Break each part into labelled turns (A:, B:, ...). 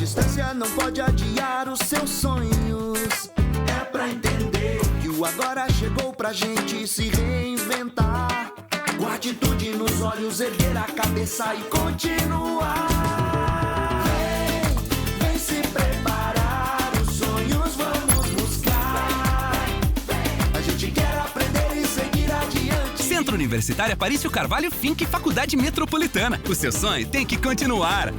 A: distância não pode adiar os seus sonhos. É pra entender que o agora chegou pra gente se reinventar. Com atitude nos olhos, erguer a cabeça e continuar. Vem se preparar, os sonhos vamos buscar. A gente quer aprender e seguir adiante.
B: Centro Universitário Aparício Carvalho Finck Faculdade Metropolitana. O seu sonho tem que continuar.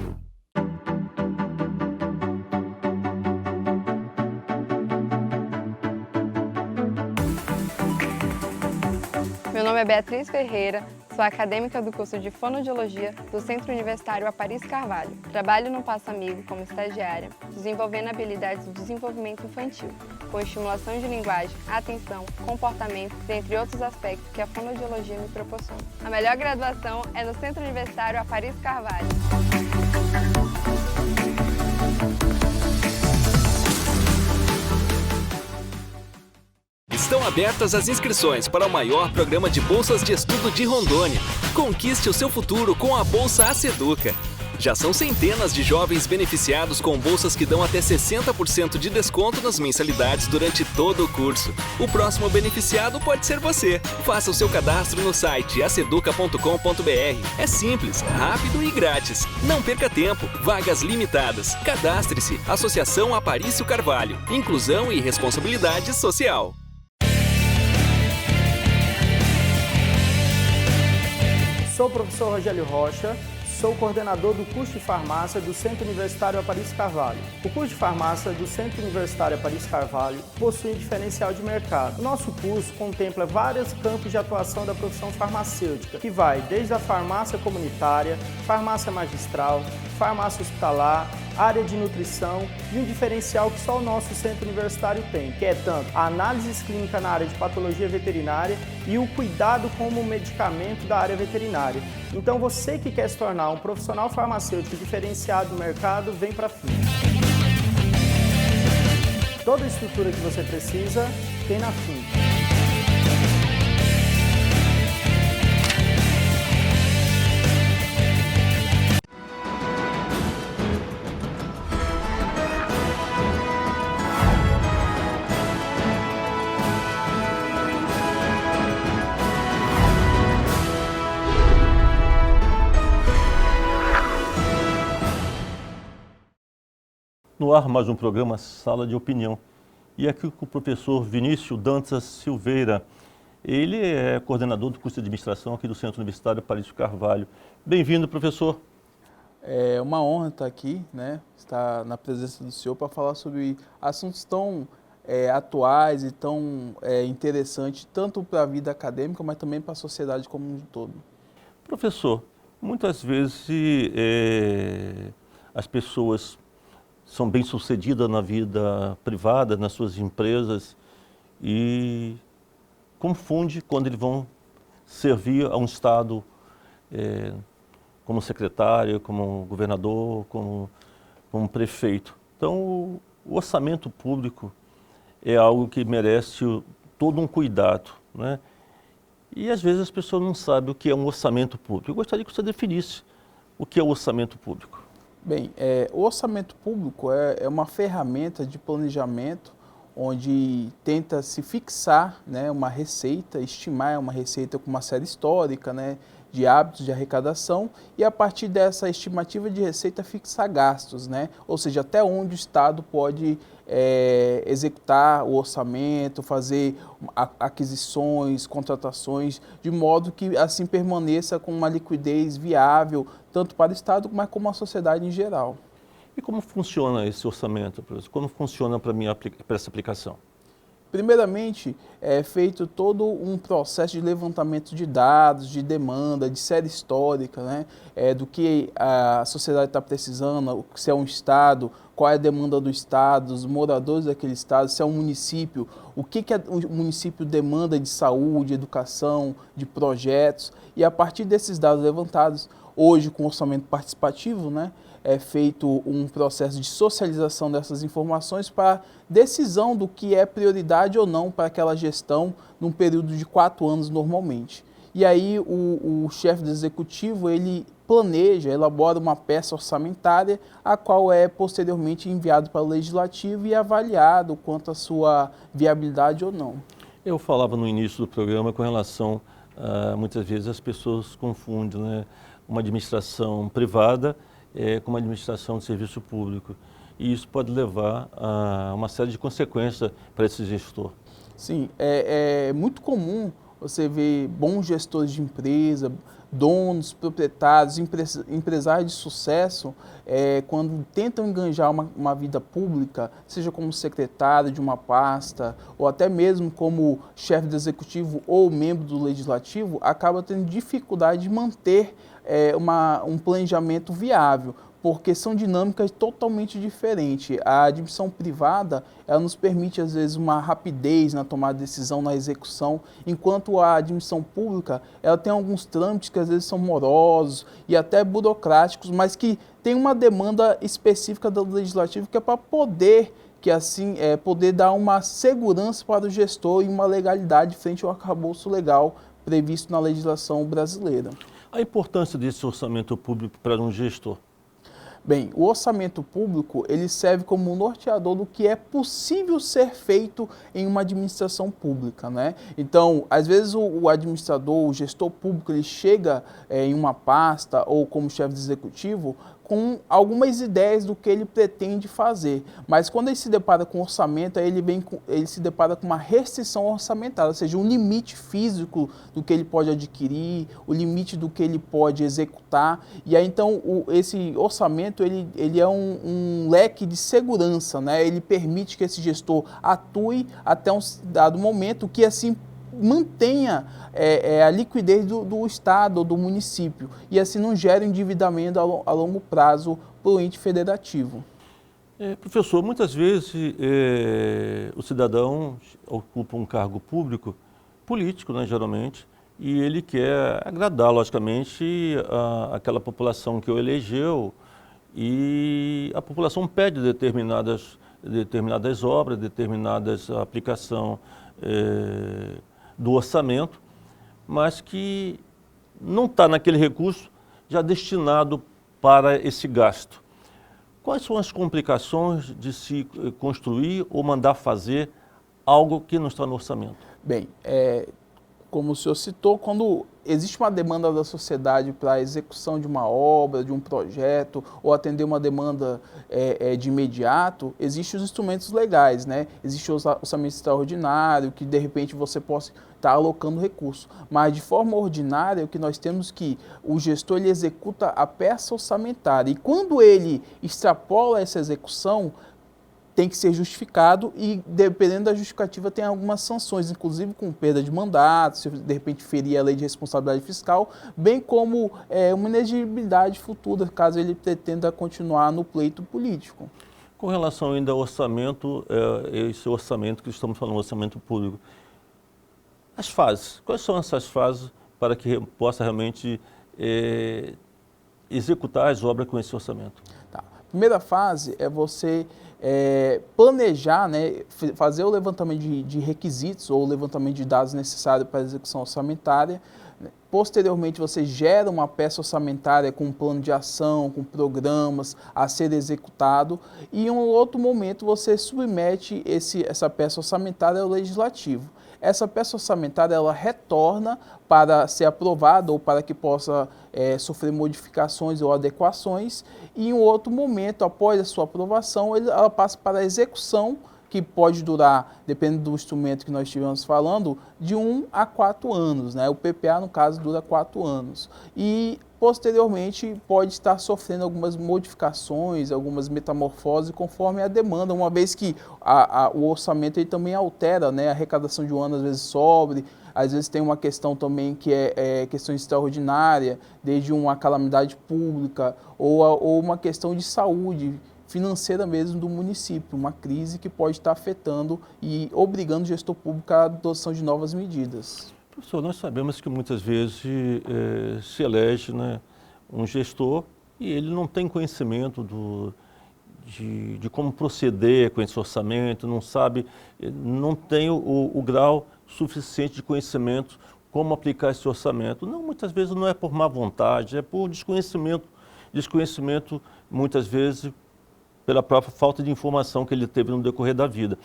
C: Meu nome é Beatriz Ferreira, sou acadêmica do curso de Fonoaudiologia do Centro Universitário Aparício Carvalho. Trabalho no Passo Amigo como estagiária, desenvolvendo habilidades do desenvolvimento infantil, com estimulação de linguagem, atenção, comportamento, dentre outros aspectos que a fonoaudiologia me proporciona. A melhor graduação é no Centro Universitário Aparício Carvalho.
D: Estão abertas as inscrições para o maior programa de bolsas de estudo de Rondônia. Conquiste o seu futuro com a Bolsa Aceduca. Já são centenas de jovens beneficiados com bolsas que dão até 60% de desconto nas mensalidades durante todo o curso. O próximo beneficiado pode ser você. Faça o seu cadastro no site aceduca.com.br. É simples, rápido e grátis. Não perca tempo. Vagas limitadas. Cadastre-se. Associação Aparício Carvalho. Inclusão e responsabilidade social.
E: Sou o professor Rogério Rocha, sou coordenador do curso de farmácia do Centro Universitário Aparício Carvalho. O curso de farmácia do Centro Universitário Aparício Carvalho possui diferencial de mercado. O nosso curso contempla vários campos de atuação da profissão farmacêutica, que vai desde a farmácia comunitária, farmácia magistral, farmácia hospitalar, área de nutrição e um diferencial que só o nosso centro universitário tem, que é tanto a análise clínica na área de patologia veterinária e o cuidado com o medicamento da área veterinária. Então você que quer se tornar um profissional farmacêutico diferenciado no mercado, vem para a FIM. Toda a estrutura que você precisa tem na FIM.
F: No ar, mais um programa Sala de Opinião. E aqui com o professor Vinícius Dantas Silveira. Ele é coordenador do curso de administração aqui do Centro Universitário Aparício Carvalho. Bem-vindo, professor.
G: É uma honra estar aqui, né? Estar na presença do senhor para falar sobre assuntos tão atuais e tão interessantes, tanto para a vida acadêmica, mas também para a sociedade como um todo.
F: Professor, muitas vezes as pessoas são bem-sucedidas na vida privada, nas suas empresas, e confunde quando eles vão servir a um Estado como secretário, como governador, como prefeito. Então, o orçamento público é algo que merece todo um cuidado, né? E às vezes as pessoas não sabem o que é um orçamento público. Eu gostaria que você definisse o que é o orçamento público.
G: Bem, o orçamento público é uma ferramenta de planejamento onde tenta se fixar, né, uma receita, estimar uma receita com uma série histórica, né, de hábitos de arrecadação e a partir dessa estimativa de receita fixar gastos, né, ou seja, até onde o Estado pode executar o orçamento, fazer aquisições, contratações, de modo que assim permaneça com uma liquidez viável, tanto para o Estado, mas como a sociedade em geral.
F: E como funciona esse orçamento, professor? Como funciona para essa aplicação?
G: Primeiramente, é feito todo um processo de levantamento de dados, de demanda, de série histórica, né? Do que a sociedade está precisando, se é um Estado, qual é a demanda do Estado, dos moradores daquele Estado, se é um município, o que o município demanda de saúde, educação, de projetos. E a partir desses dados levantados, hoje com orçamento participativo, né? É feito um processo de socialização dessas informações para decisão do que é prioridade ou não para aquela gestão num período de 4 anos normalmente. e aí o chefe do executivo, ele planeja, elabora uma peça orçamentária, a qual é posteriormente enviado para o legislativo e avaliado quanto à sua viabilidade ou não.
F: Eu falava no início do programa com relação muitas vezes as pessoas confundem, né, uma administração privada com uma administração de serviço público. E isso pode levar a uma série de consequências para esse gestor.
G: Sim, é muito comum você ver bons gestores de empresa, donos, proprietários, empresários de sucesso, quando tentam enganjar uma vida pública, seja como secretário de uma pasta, ou até mesmo como chefe do executivo ou membro do legislativo, acaba tendo dificuldade de manter um planejamento viável, porque são dinâmicas totalmente diferentes. A admissão privada, ela nos permite, às vezes, uma rapidez na tomada de decisão, na execução, enquanto a admissão pública, ela tem alguns trâmites que, às vezes, são morosos e até burocráticos, mas que tem uma demanda específica do legislativo que é para poder poder dar uma segurança para o gestor e uma legalidade frente ao arcabouço legal previsto na legislação brasileira.
F: A importância desse orçamento público para um gestor?
G: Bem, o orçamento público, ele serve como um norteador do que é possível ser feito em uma administração pública, né? Então, às vezes o administrador, o gestor público, ele chega em uma pasta ou como chefe de executivo com algumas ideias do que ele pretende fazer, mas quando ele se depara com orçamento, aí ele se depara com uma restrição orçamentária, ou seja, um limite físico do que ele pode adquirir, o limite do que ele pode executar, e aí então esse orçamento ele é um leque de segurança, né? Ele permite que esse gestor atue até um dado momento que assim mantenha a liquidez do Estado ou do município e assim não gera endividamento a longo prazo para o ente federativo.
F: Professor, muitas vezes o cidadão ocupa um cargo público, político, né, geralmente, e ele quer agradar, logicamente, aquela população que o elegeu, e a população pede determinadas obras, determinadas aplicação do orçamento, mas que não está naquele recurso já destinado para esse gasto. Quais são as complicações de se construir ou mandar fazer algo que não está no orçamento? Bem,
G: como o senhor citou, quando existe uma demanda da sociedade para a execução de uma obra, de um projeto, ou atender uma demanda de imediato, existem os instrumentos legais, né? Existe o orçamento extraordinário, que de repente você possa estar alocando recurso. Mas de forma ordinária, o que nós temos que o gestor ele executa a peça orçamentária. E quando ele extrapola essa execução, tem que ser justificado e, dependendo da justificativa, tem algumas sanções, inclusive com perda de mandato, se de repente ferir a lei de responsabilidade fiscal, bem como uma inexigibilidade futura, caso ele pretenda continuar no pleito político.
F: Com relação ainda ao orçamento, esse orçamento que estamos falando, orçamento público, as fases, quais são essas fases para que possa realmente executar as obras com esse orçamento?
G: Tá. Primeira fase é você planejar, né, fazer o levantamento de requisitos ou o levantamento de dados necessários para a execução orçamentária. Posteriormente, você gera uma peça orçamentária com um plano de ação, com programas a ser executado e em um outro momento você submete essa peça orçamentária ao legislativo. Essa peça orçamentária ela retorna para ser aprovada ou para que possa sofrer modificações ou adequações e em um outro momento, após a sua aprovação, ela passa para a execução, que pode durar, dependendo do instrumento que nós estivemos falando, de 1 a 4 anos, né? O PPA, no caso, dura 4 anos. E, posteriormente, pode estar sofrendo algumas modificações, algumas metamorfoses, conforme a demanda, uma vez que o orçamento ele também altera, né? A arrecadação de um ano, às vezes, sobe, às vezes tem uma questão também que é questão extraordinária, desde uma calamidade pública ou uma questão de saúde, financeira mesmo do município, uma crise que pode estar afetando e obrigando o gestor público à adoção de novas medidas.
F: Professor, nós sabemos que muitas vezes se elege, né, um gestor e ele não tem conhecimento de como proceder com esse orçamento, não sabe, não tem o grau suficiente de conhecimento como aplicar esse orçamento. Não, muitas vezes não é por má vontade, é por desconhecimento muitas vezes pela própria falta de informação que ele teve no decorrer da vida.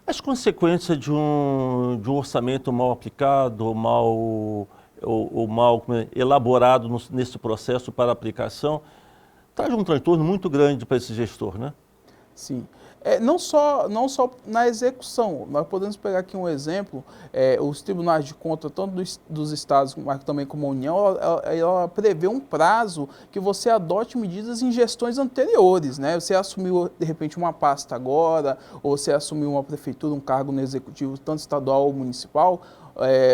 F: As consequências de um orçamento mal aplicado ou mal elaborado nesse processo para aplicação traz um transtorno muito grande para esse gestor, né?
G: Sim. Não só na execução, nós podemos pegar aqui um exemplo, os tribunais de contas, tanto dos estados, mas também como a União, ela prevê um prazo que você adote medidas em gestões anteriores, né? Você assumiu, de repente, uma pasta agora, ou você assumiu uma prefeitura, um cargo no executivo, tanto estadual ou municipal,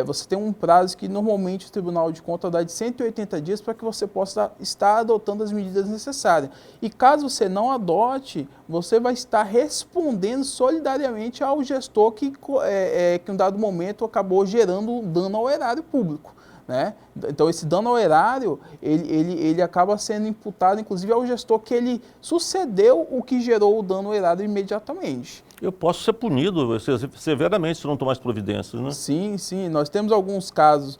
G: você tem um prazo que normalmente o Tribunal de Contas dá de 180 dias para que você possa estar adotando as medidas necessárias. E caso você não adote, você vai estar respondendo solidariamente ao gestor que em um dado momento acabou gerando um dano ao erário público, né? Então, esse dano ao erário, ele acaba sendo imputado, inclusive, ao gestor que ele sucedeu o que gerou o dano ao erário imediatamente.
F: Eu posso ser punido severamente se não tomar as providências, né?
G: Sim, sim. Nós temos alguns casos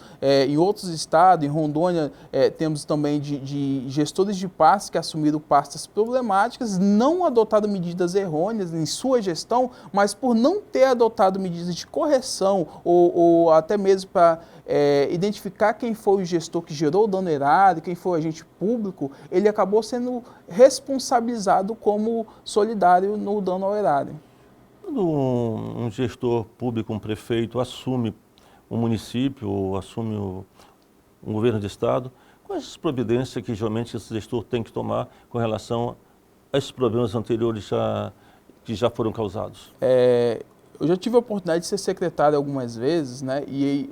G: em outros estados, em Rondônia, temos também de gestores de pastas que assumiram pastas problemáticas, não adotaram medidas errôneas em sua gestão, mas por não ter adotado medidas de correção ou até mesmo para identificar quem foi o gestor que gerou o dano erário, quem foi o agente público, ele acabou sendo responsabilizado como solidário no dano ao erário.
F: Quando um gestor público, um prefeito, assume um município ou assume um governo de estado, quais as providências que geralmente esse gestor tem que tomar com relação a esses problemas anteriores que já foram causados?
G: Eu já tive a oportunidade de ser secretário algumas vezes, né, e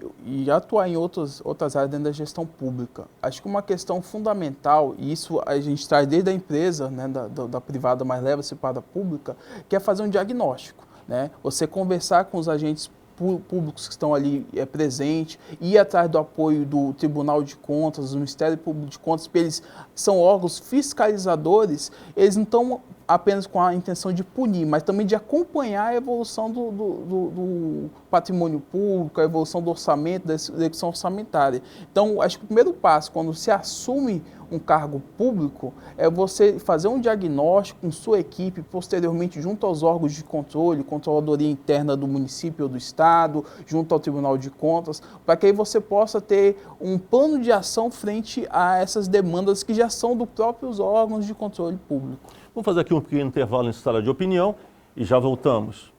G: atuar em outras áreas dentro da gestão pública. Acho que uma questão fundamental, e isso a gente traz desde a empresa, né, da privada, mas leva-se para a pública, que é fazer um diagnóstico, né? Você conversar com os agentes públicos que estão ali presentes, ir atrás do apoio do Tribunal de Contas, do Ministério Público de Contas, porque eles são órgãos fiscalizadores, eles não estão apenas com a intenção de punir, mas também de acompanhar a evolução do patrimônio público, a evolução do orçamento, da execução orçamentária. Então, acho que o primeiro passo, quando se assume um cargo público, é você fazer um diagnóstico com sua equipe, posteriormente junto aos órgãos de controle, controladoria interna do município ou do estado, junto ao Tribunal de Contas, para que aí você possa ter um plano de ação frente a essas demandas que já são dos próprios órgãos de controle público.
F: Vamos fazer aqui um pequeno intervalo em sala de opinião e já voltamos.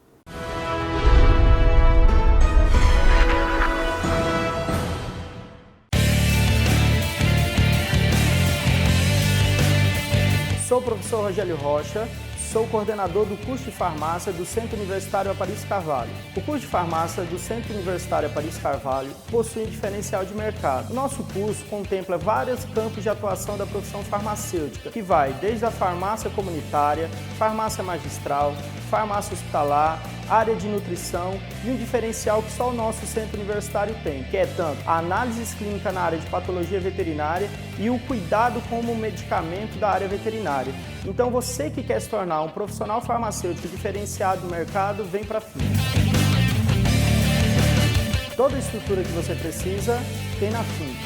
E: Sou o professor Rogério Rocha, sou coordenador do curso de farmácia do Centro Universitário Aparício Carvalho. O curso de farmácia do Centro Universitário Aparício Carvalho possui um diferencial de mercado. O nosso curso contempla vários campos de atuação da profissão farmacêutica, que vai desde a farmácia comunitária, farmácia magistral, farmácia hospitalar, área de nutrição e um diferencial que só o nosso centro universitário tem, que é tanto a análise clínica na área de patologia veterinária e o cuidado como medicamento da área veterinária. Então você que quer se tornar um profissional farmacêutico diferenciado no mercado, vem para a FIM. Toda a estrutura que você precisa tem na FIM.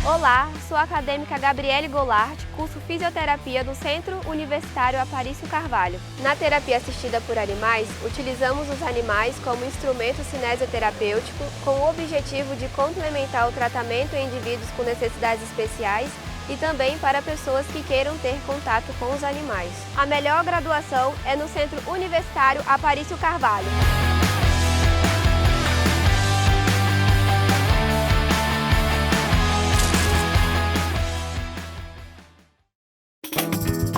H: Olá, sou a acadêmica Gabriele Goulart, curso Fisioterapia do Centro Universitário Aparício Carvalho. Na terapia assistida por animais, utilizamos os animais como instrumento cinesioterapêutico com o objetivo de complementar o tratamento em indivíduos com necessidades especiais e também para pessoas que queiram ter contato com os animais. A melhor graduação é no Centro Universitário Aparício Carvalho.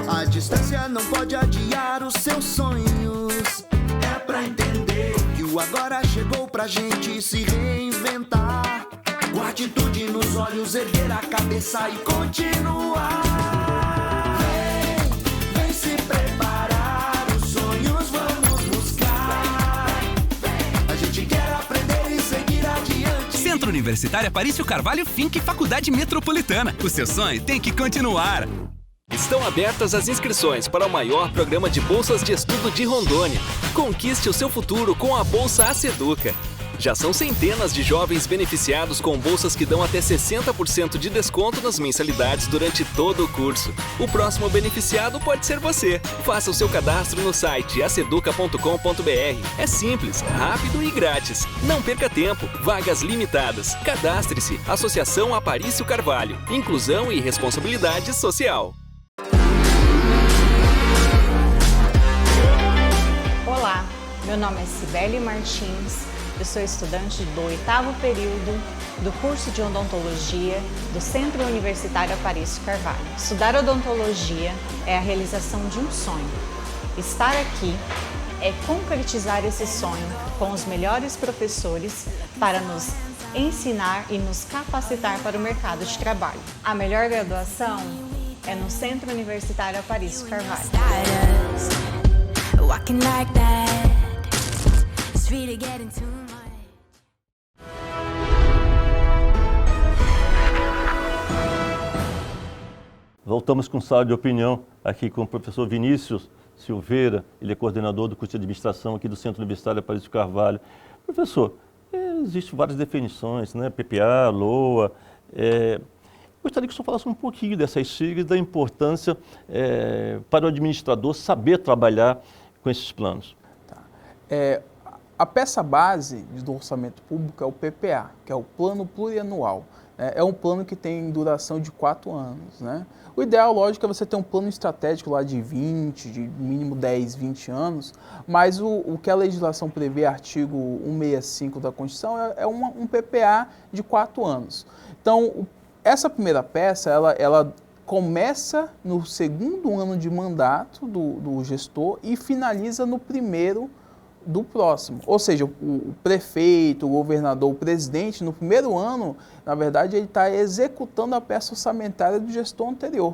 A: A distância não pode adiar os seus sonhos. É pra entender que o agora chegou pra gente se reinventar. Com atitude nos olhos, erguer a cabeça e continuar. Vem se preparar, os sonhos vamos buscar.
B: Centro Universitário Aparício Carvalho Finck Faculdade Metropolitana. O seu sonho tem que continuar.
D: Estão abertas as inscrições para o maior programa de bolsas de estudo de Rondônia. Conquiste o seu futuro com a Bolsa Aceduca. Já são centenas de jovens beneficiados com bolsas que dão até 60% de desconto nas mensalidades durante todo o curso. O próximo beneficiado pode ser você. Faça o seu cadastro no site aceduca.com.br. É simples, rápido e grátis. Não perca tempo. Vagas limitadas. Cadastre-se. Associação Aparício Carvalho. Inclusão e responsabilidade social.
I: Olá, meu nome é Cibele Martins. Eu sou estudante do 8º período do curso de odontologia do Centro Universitário Aparício Carvalho. Estudar odontologia é a realização de um sonho. Estar aqui é concretizar esse sonho com os melhores professores para nos ensinar e nos capacitar para o mercado de trabalho. A melhor graduação é no Centro Universitário Aparício Carvalho.
F: Voltamos com sala de opinião aqui com o professor Vinícius Silveira, ele é coordenador do curso de administração aqui do Centro Universitário Aparício Carvalho. Professor, existem várias definições, né? PPA, LOA. Gostaria que o senhor falasse um pouquinho dessas siglas e da importância para o administrador saber trabalhar com esses planos.
G: Tá. A peça base do orçamento público é o PPA, que é o Plano Plurianual. É um plano que tem duração de 4 anos, né? O ideal, lógico, é você ter um plano estratégico lá de 20, de mínimo 10, 20 anos, mas o que a legislação prevê, artigo 165 da Constituição, é um PPA de 4 anos. Então, essa primeira peça, ela começa no 2º ano de mandato do gestor e finaliza no 1º do próximo. Ou seja, o prefeito, o governador, o presidente, no 1º ano, na verdade, ele está executando a peça orçamentária do gestor anterior.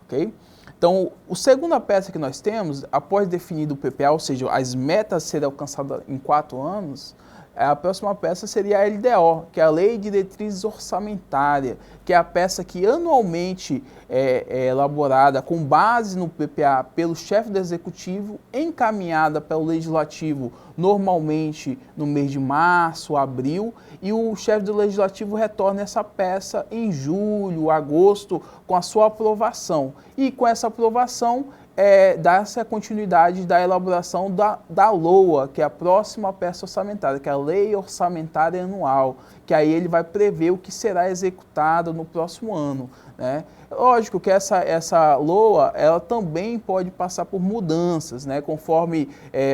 G: Ok? Então, a segunda peça que nós temos, após definido o PPA, ou seja, as metas serem alcançadas em 4 anos, a próxima peça seria a LDO, que é a Lei de Diretrizes Orçamentária, que é a peça que anualmente é elaborada com base no PPA pelo chefe do Executivo, encaminhada pelo Legislativo normalmente no mês de março, abril, e o chefe do Legislativo retorna essa peça em julho, agosto, com a sua aprovação. E com essa aprovação, dá-se a continuidade da elaboração da LOA, que é a próxima peça orçamentária, que é a Lei Orçamentária Anual, que aí ele vai prever o que será executado no próximo ano, né? Lógico que essa LOA, ela também pode passar por mudanças, né? Conforme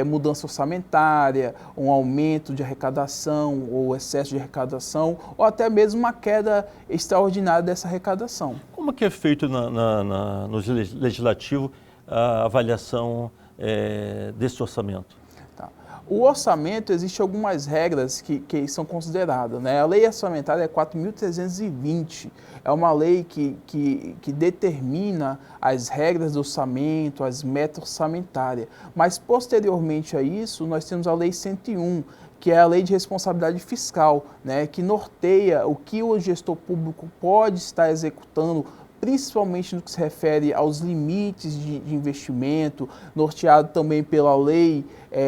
G: mudança orçamentária, um aumento de arrecadação ou excesso de arrecadação, ou até mesmo uma queda extraordinária dessa arrecadação.
F: Como que é feito no legislativo a avaliação desse orçamento?
G: Tá. O orçamento, existem algumas regras que são consideradas, né? A lei orçamentária é 4.320, é uma lei que determina as regras do orçamento, as metas orçamentárias, mas posteriormente a isso nós temos a lei 101, que é a lei de responsabilidade fiscal, né? Que norteia o que o gestor público pode estar executando, principalmente no que se refere aos limites de investimento, norteado também pela lei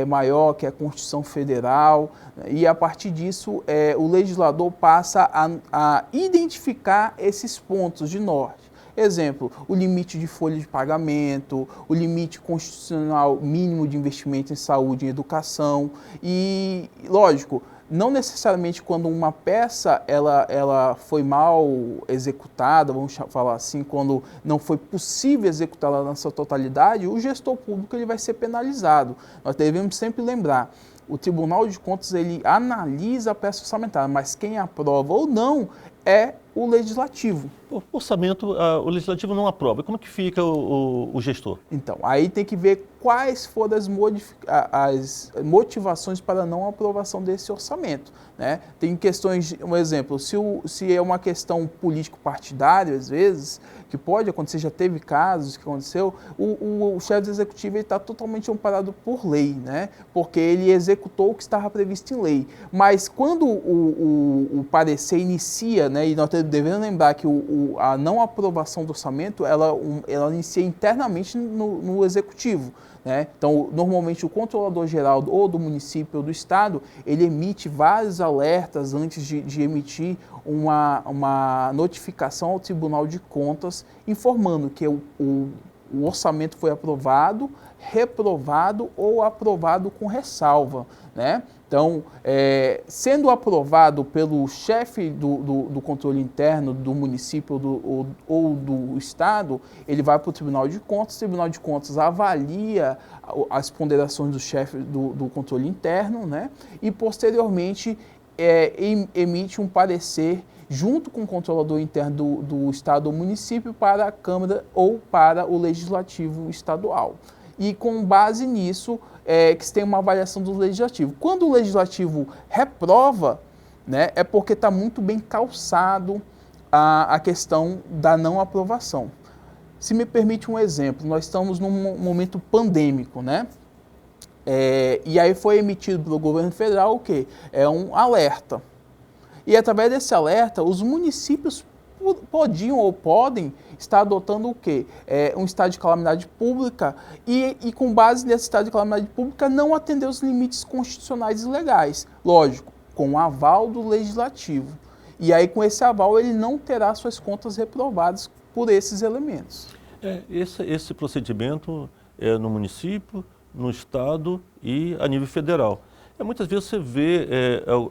G: maior, que é a Constituição Federal, e a partir disso o legislador passa a identificar esses pontos de norte. Exemplo, o limite de folha de pagamento, o limite constitucional mínimo de investimento em saúde e educação, e, lógico, não necessariamente quando uma peça ela foi mal executada, vamos falar assim, quando não foi possível executá-la na sua totalidade, o gestor público ele vai ser penalizado. Nós devemos sempre lembrar, o Tribunal de Contas ele analisa a peça orçamentária, mas quem aprova ou não é o Legislativo.
F: O orçamento, o Legislativo não aprova. Como que fica o gestor?
G: Então, aí tem que ver quais foram as motivações para a não aprovação desse orçamento, né? Tem questões, um exemplo, se é uma questão político-partidária, às vezes, que pode acontecer, já teve casos que aconteceu, o chefe do executivo está totalmente amparado por lei, né? Porque ele executou o que estava previsto em lei. Mas quando o parecer inicia, né, e nós devemos lembrar que a não aprovação do orçamento, ela inicia internamente no executivo, né? Então, normalmente o controlador-geral ou do município ou do estado, ele emite vários alertas antes de emitir uma notificação ao Tribunal de Contas informando que o orçamento foi aprovado, reprovado ou aprovado com ressalva, né? Então, sendo aprovado pelo chefe do controle interno do município ou do estado, ele vai para o Tribunal de Contas, o Tribunal de Contas avalia as ponderações do chefe do controle interno, né? E, posteriormente, emite um parecer junto com o controlador interno do estado ou município para a Câmara ou para o Legislativo estadual. E com base nisso, que se tem uma avaliação do Legislativo. Quando o Legislativo reprova, né, é porque está muito bem calçado a questão da não aprovação. Se me permite um exemplo, nós estamos num momento pandêmico, né? E aí foi emitido pelo governo federal o quê? Um alerta. E através desse alerta, os municípios podiam ou podem estar adotando o quê? Um estado de calamidade pública e com base nesse estado de calamidade pública não atender os limites constitucionais e legais. Lógico, com o aval do Legislativo. E aí com esse aval ele não terá suas contas reprovadas por esses elementos.
F: Esse procedimento é no município, no estado e a nível federal. Muitas vezes você vê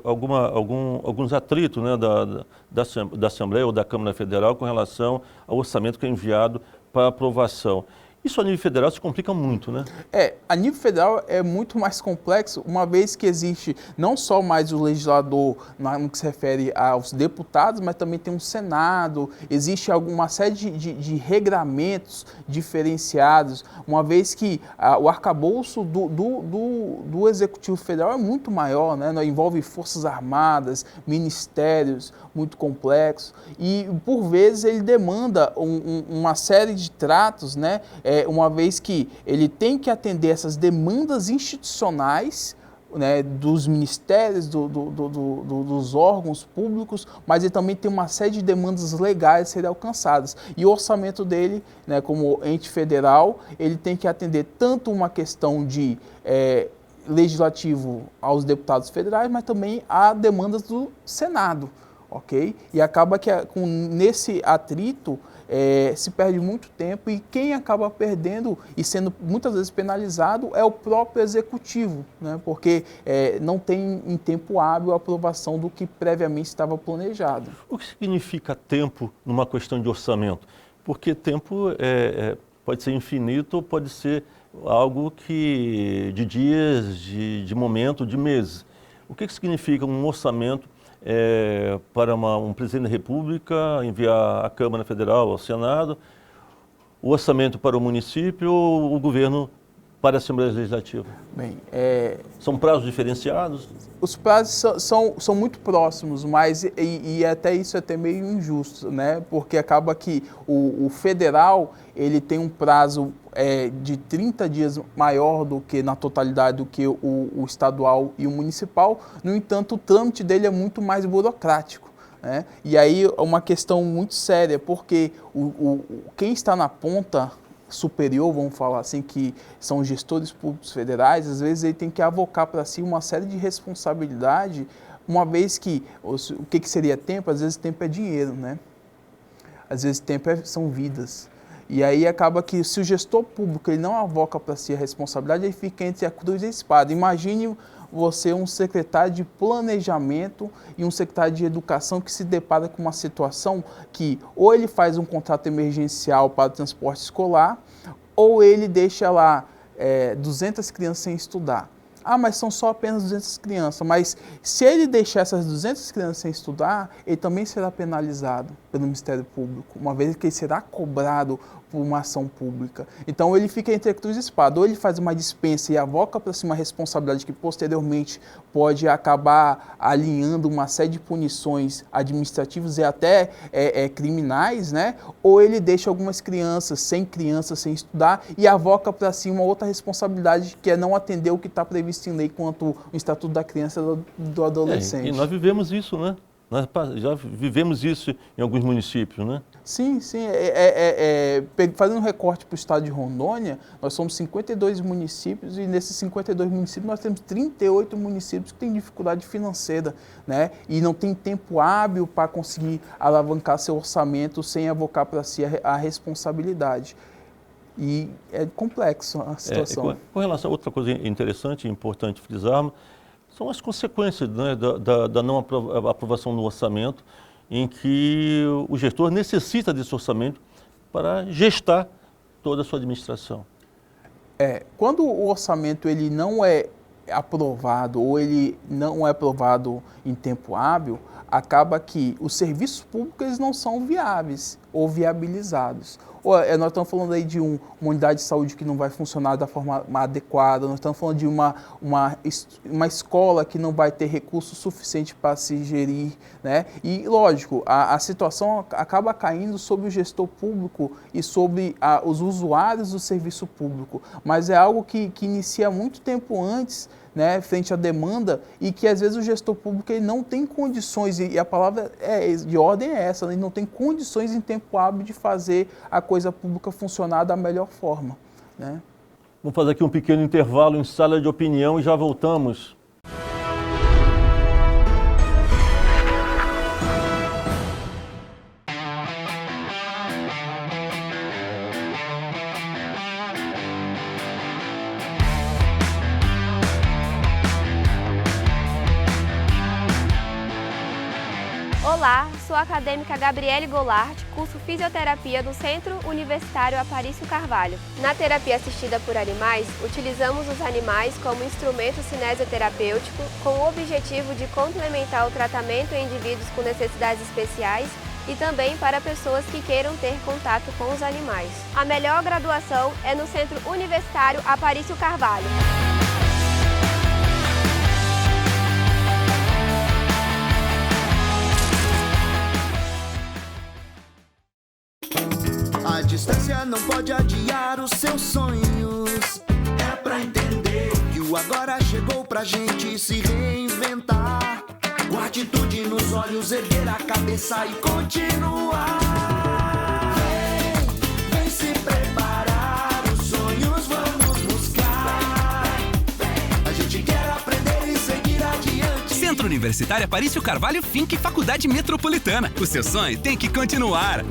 F: alguns atritos, né, da Assembleia ou da Câmara Federal com relação ao orçamento que é enviado para aprovação. Isso a nível federal se complica muito, né?
G: A nível federal é muito mais complexo, uma vez que existe não só mais o legislador no que se refere aos deputados, mas também tem um Senado, existe alguma série de regramentos diferenciados, uma vez que o arcabouço do Executivo Federal é muito maior, né? Envolve Forças Armadas, ministérios muito complexos e, por vezes, ele demanda uma série de tratos, né? Uma vez que ele tem que atender essas demandas institucionais, né, dos ministérios, dos órgãos públicos, mas ele também tem uma série de demandas legais a serem alcançadas. E o orçamento dele, né, como ente federal, ele tem que atender tanto uma questão de legislativo aos deputados federais, mas também a demandas do Senado, ok? E acaba que nesse atrito se perde muito tempo e quem acaba perdendo e sendo muitas vezes penalizado é o próprio executivo, né? Porque não tem em tempo hábil a aprovação do que previamente estava planejado.
F: O que significa tempo numa questão de orçamento? Porque tempo pode ser infinito ou pode ser algo que de dias, de momento, de meses. O que significa um orçamento para um presidente da República enviar à Câmara Federal, ao Senado, o orçamento para o município, o governo para a Assembleia Legislativa?
G: Bem,
F: são prazos diferenciados?
G: Os prazos são muito próximos, mas e até isso é até meio injusto, né? Porque acaba que o federal ele tem um prazo de 30 dias maior do que na totalidade do que o estadual e o municipal. No entanto, o trâmite dele é muito mais burocrático, né? E aí é uma questão muito séria, porque quem está na ponta superior, vamos falar assim, que são os gestores públicos federais, às vezes ele tem que avocar para si uma série de responsabilidade, uma vez que o que seria tempo? Às vezes tempo é dinheiro, né? Às vezes tempo são vidas. E aí acaba que se o gestor público ele não avoca para si a responsabilidade, ele fica entre a cruz e a espada. Imagine você um secretário de planejamento e um secretário de educação que se depara com uma situação que ou ele faz um contrato emergencial para o transporte escolar ou ele deixa lá 200 crianças sem estudar. Ah, mas são só apenas 200 crianças. Mas se ele deixar essas 200 crianças sem estudar, ele também será penalizado pelo Ministério Público, uma vez que ele será cobrado por uma ação pública. Então ele fica entre a cruz e a espada, ou ele faz uma dispensa e avoca para si uma responsabilidade que posteriormente pode acabar alinhando uma série de punições administrativas e até criminais, né? Ou ele deixa algumas crianças sem estudar e avoca para si uma outra responsabilidade que é não atender o que está previsto em lei quanto o Estatuto da Criança e do Adolescente.
F: E nós vivemos isso, né? Nós já vivemos isso em alguns municípios, né?
G: Sim. Fazendo um recorte para o estado de Rondônia, nós somos 52 municípios e nesses 52 municípios nós temos 38 municípios que têm dificuldade financeira, né? E não tem tempo hábil para conseguir alavancar seu orçamento sem avocar para si a responsabilidade. E é complexo a situação.
F: Com relação a outra coisa interessante e importante frisarmos, são as consequências, né, da não aprovação no orçamento, em que o gestor necessita desse orçamento para gestar toda a sua administração.
G: Quando o orçamento ele não é aprovado ou ele não é aprovado em tempo hábil, acaba que os serviços públicos eles não são viáveis ou viabilizados. Nós estamos falando aí de uma unidade de saúde que não vai funcionar da forma adequada, nós estamos falando de uma escola que não vai ter recurso suficiente para se gerir, né? E, lógico, a situação acaba caindo sobre o gestor público e sobre os usuários do serviço público, mas é algo que inicia muito tempo antes, né, frente à demanda, e que às vezes o gestor público ele não tem condições, e a palavra de ordem é essa, ele não tem condições em tempo hábil de fazer a coisa pública funcionar da melhor forma, né?
F: Vamos fazer aqui um pequeno intervalo em sala de opinião e já voltamos.
H: Olá, sou a acadêmica Gabriele Goulart, curso Fisioterapia do Centro Universitário Aparício Carvalho. Na terapia assistida por animais, utilizamos os animais como instrumento cinesioterapêutico com o objetivo de complementar o tratamento em indivíduos com necessidades especiais e também para pessoas que queiram ter contato com os animais. A melhor graduação é no Centro Universitário Aparício Carvalho.
A: A distância não pode adiar os seus sonhos. É pra entender que o agora chegou pra gente se reinventar. Com atitude nos olhos, erguer a cabeça e continuar. Vem se preparar, os sonhos vamos buscar. A gente quer aprender e seguir adiante.
B: Centro Universitário Aparício Carvalho Finck Faculdade Metropolitana. O seu sonho tem que continuar.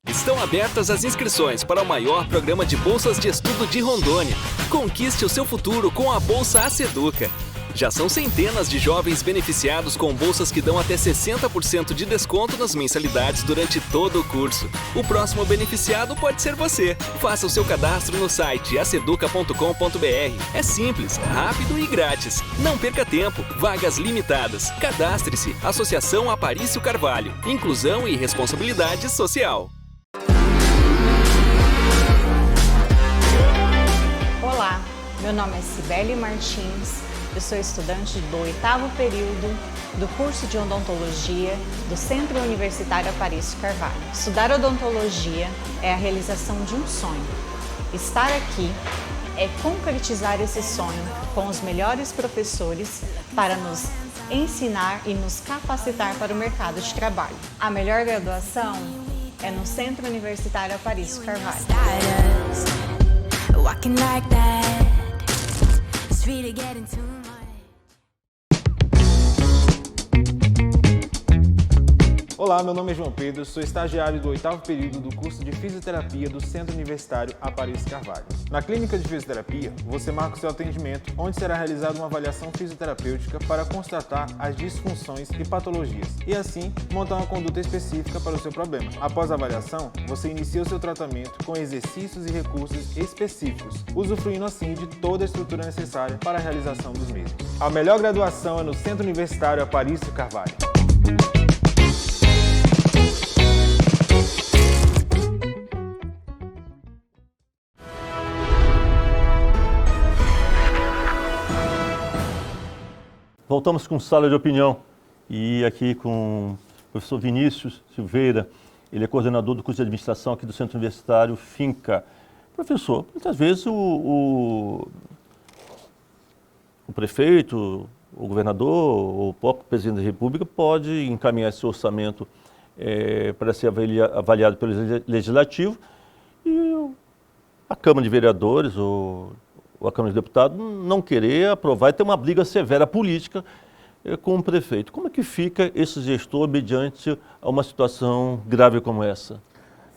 D: Estão abertas as inscrições para o maior programa de bolsas de estudo de Rondônia. Conquiste o seu futuro com a Bolsa Aceduca. Já são centenas de jovens beneficiados com bolsas que dão até 60% de desconto nas mensalidades durante todo o curso. O próximo beneficiado pode ser você. Faça o seu cadastro no site aceduca.com.br. É simples, rápido e grátis. Não perca tempo. Vagas limitadas. Cadastre-se. Associação Aparício Carvalho. Inclusão e responsabilidade social.
I: Olá, meu nome é Cibele Martins, eu sou estudante do 8º período do curso de odontologia do Centro Universitário Aparício Carvalho. Estudar odontologia é a realização de um sonho. Estar aqui é concretizar esse sonho com os melhores professores para nos ensinar e nos capacitar para o mercado de trabalho. A melhor graduação é no Centro Universitário Aparício Carvalho. Walking like that, it's really getting too much.
J: Olá, meu nome é João Pedro, sou estagiário do 8º período do curso de Fisioterapia do Centro Universitário Aparício Carvalho. Na clínica de fisioterapia, você marca o seu atendimento, onde será realizada uma avaliação fisioterapêutica para constatar as disfunções e patologias, e assim montar uma conduta específica para o seu problema. Após a avaliação, você inicia o seu tratamento com exercícios e recursos específicos, usufruindo assim de toda a estrutura necessária para a realização dos mesmos. A melhor graduação é no Centro Universitário Aparício Carvalho.
F: Voltamos com Sala de Opinião e aqui com o professor Vinícius Silveira, ele é coordenador do curso de administração aqui do Centro Universitário Finca. Professor, muitas vezes o prefeito, o governador, o próprio presidente da República pode encaminhar esse orçamento para ser avaliado pelo Legislativo e a Câmara de Vereadores ou a Câmara de Deputados não querer aprovar e ter uma briga severa política com o prefeito. Como é que fica esse gestor mediante a uma situação grave como essa?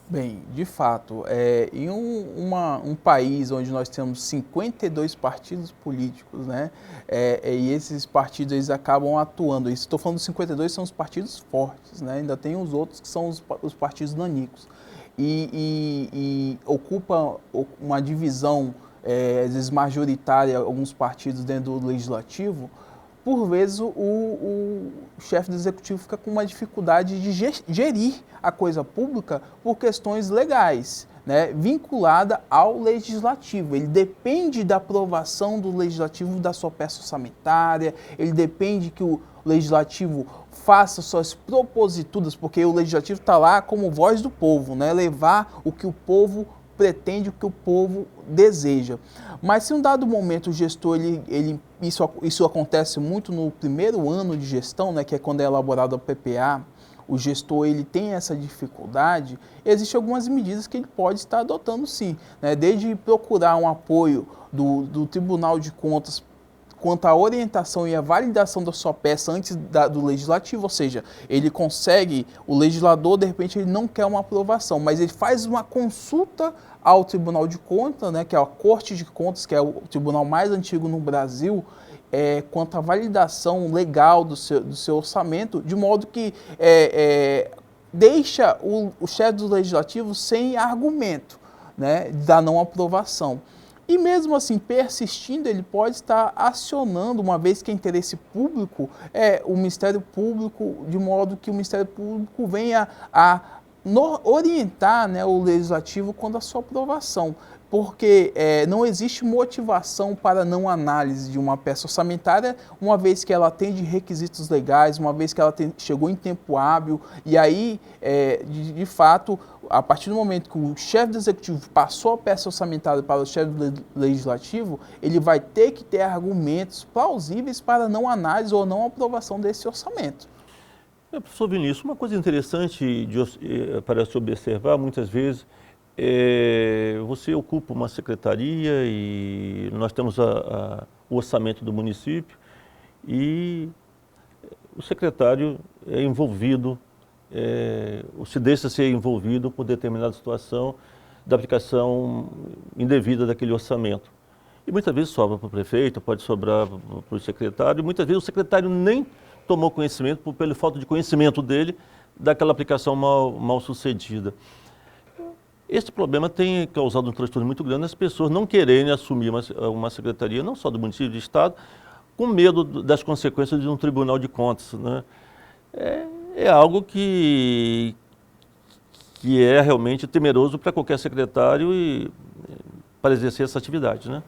G: Bem, de fato, em um país onde nós temos 52 partidos políticos, né, e esses partidos eles acabam atuando, estou falando dos 52, são os partidos fortes, né, ainda tem os outros que são os partidos nanicos, e ocupa uma divisão, às vezes majoritária, alguns partidos dentro do Legislativo. Por vezes o chefe do Executivo fica com uma dificuldade de gerir a coisa pública por questões legais, né, vinculada ao Legislativo. Ele depende da aprovação do Legislativo da sua peça orçamentária, ele depende que o Legislativo faça suas proposituras, porque o Legislativo está lá como voz do povo, né, levar o que o povo pretende, o que o povo deseja. Mas se em um dado momento o gestor, isso acontece muito no primeiro ano de gestão, né, que é quando é elaborado a PPA, o gestor ele tem essa dificuldade, existem algumas medidas que ele pode estar adotando sim, né, desde procurar um apoio do Tribunal de Contas quanto à orientação e à validação da sua peça antes do Legislativo, ou seja, ele consegue, o legislador, de repente, ele não quer uma aprovação, mas ele faz uma consulta ao Tribunal de Contas, né, que é a Corte de Contas, que é o tribunal mais antigo no Brasil, quanto à validação legal do seu orçamento, de modo que deixa o chefe do Legislativo sem argumento, né, da não aprovação. E mesmo assim, persistindo, ele pode estar acionando, uma vez que é interesse público, o Ministério Público, de modo que o Ministério Público venha a orientar, né, o Legislativo quanto à sua aprovação. Porque não existe motivação para não análise de uma peça orçamentária, uma vez que ela atende requisitos legais, uma vez que ela chegou em tempo hábil, e aí, de fato, a partir do momento que o chefe do Executivo passou a peça orçamentária para o chefe do Legislativo, ele vai ter que ter argumentos plausíveis para não análise ou não aprovação desse orçamento.
F: Professor Vinícius, uma coisa interessante para se observar, muitas vezes, você ocupa uma secretaria e nós temos o orçamento do município e o secretário é envolvido, se deixa ser envolvido por determinada situação da aplicação indevida daquele orçamento. E muitas vezes sobra para o prefeito, pode sobrar para o secretário, e muitas vezes o secretário nem tomou conhecimento, pela falta de conhecimento dele, daquela aplicação mal sucedida. Esse problema tem causado um transtorno muito grande nas pessoas não quererem assumir uma secretaria, não só do município, do estado, com medo das consequências de um tribunal de contas, né? É algo que é realmente temeroso para qualquer secretário para exercer essa atividade, né?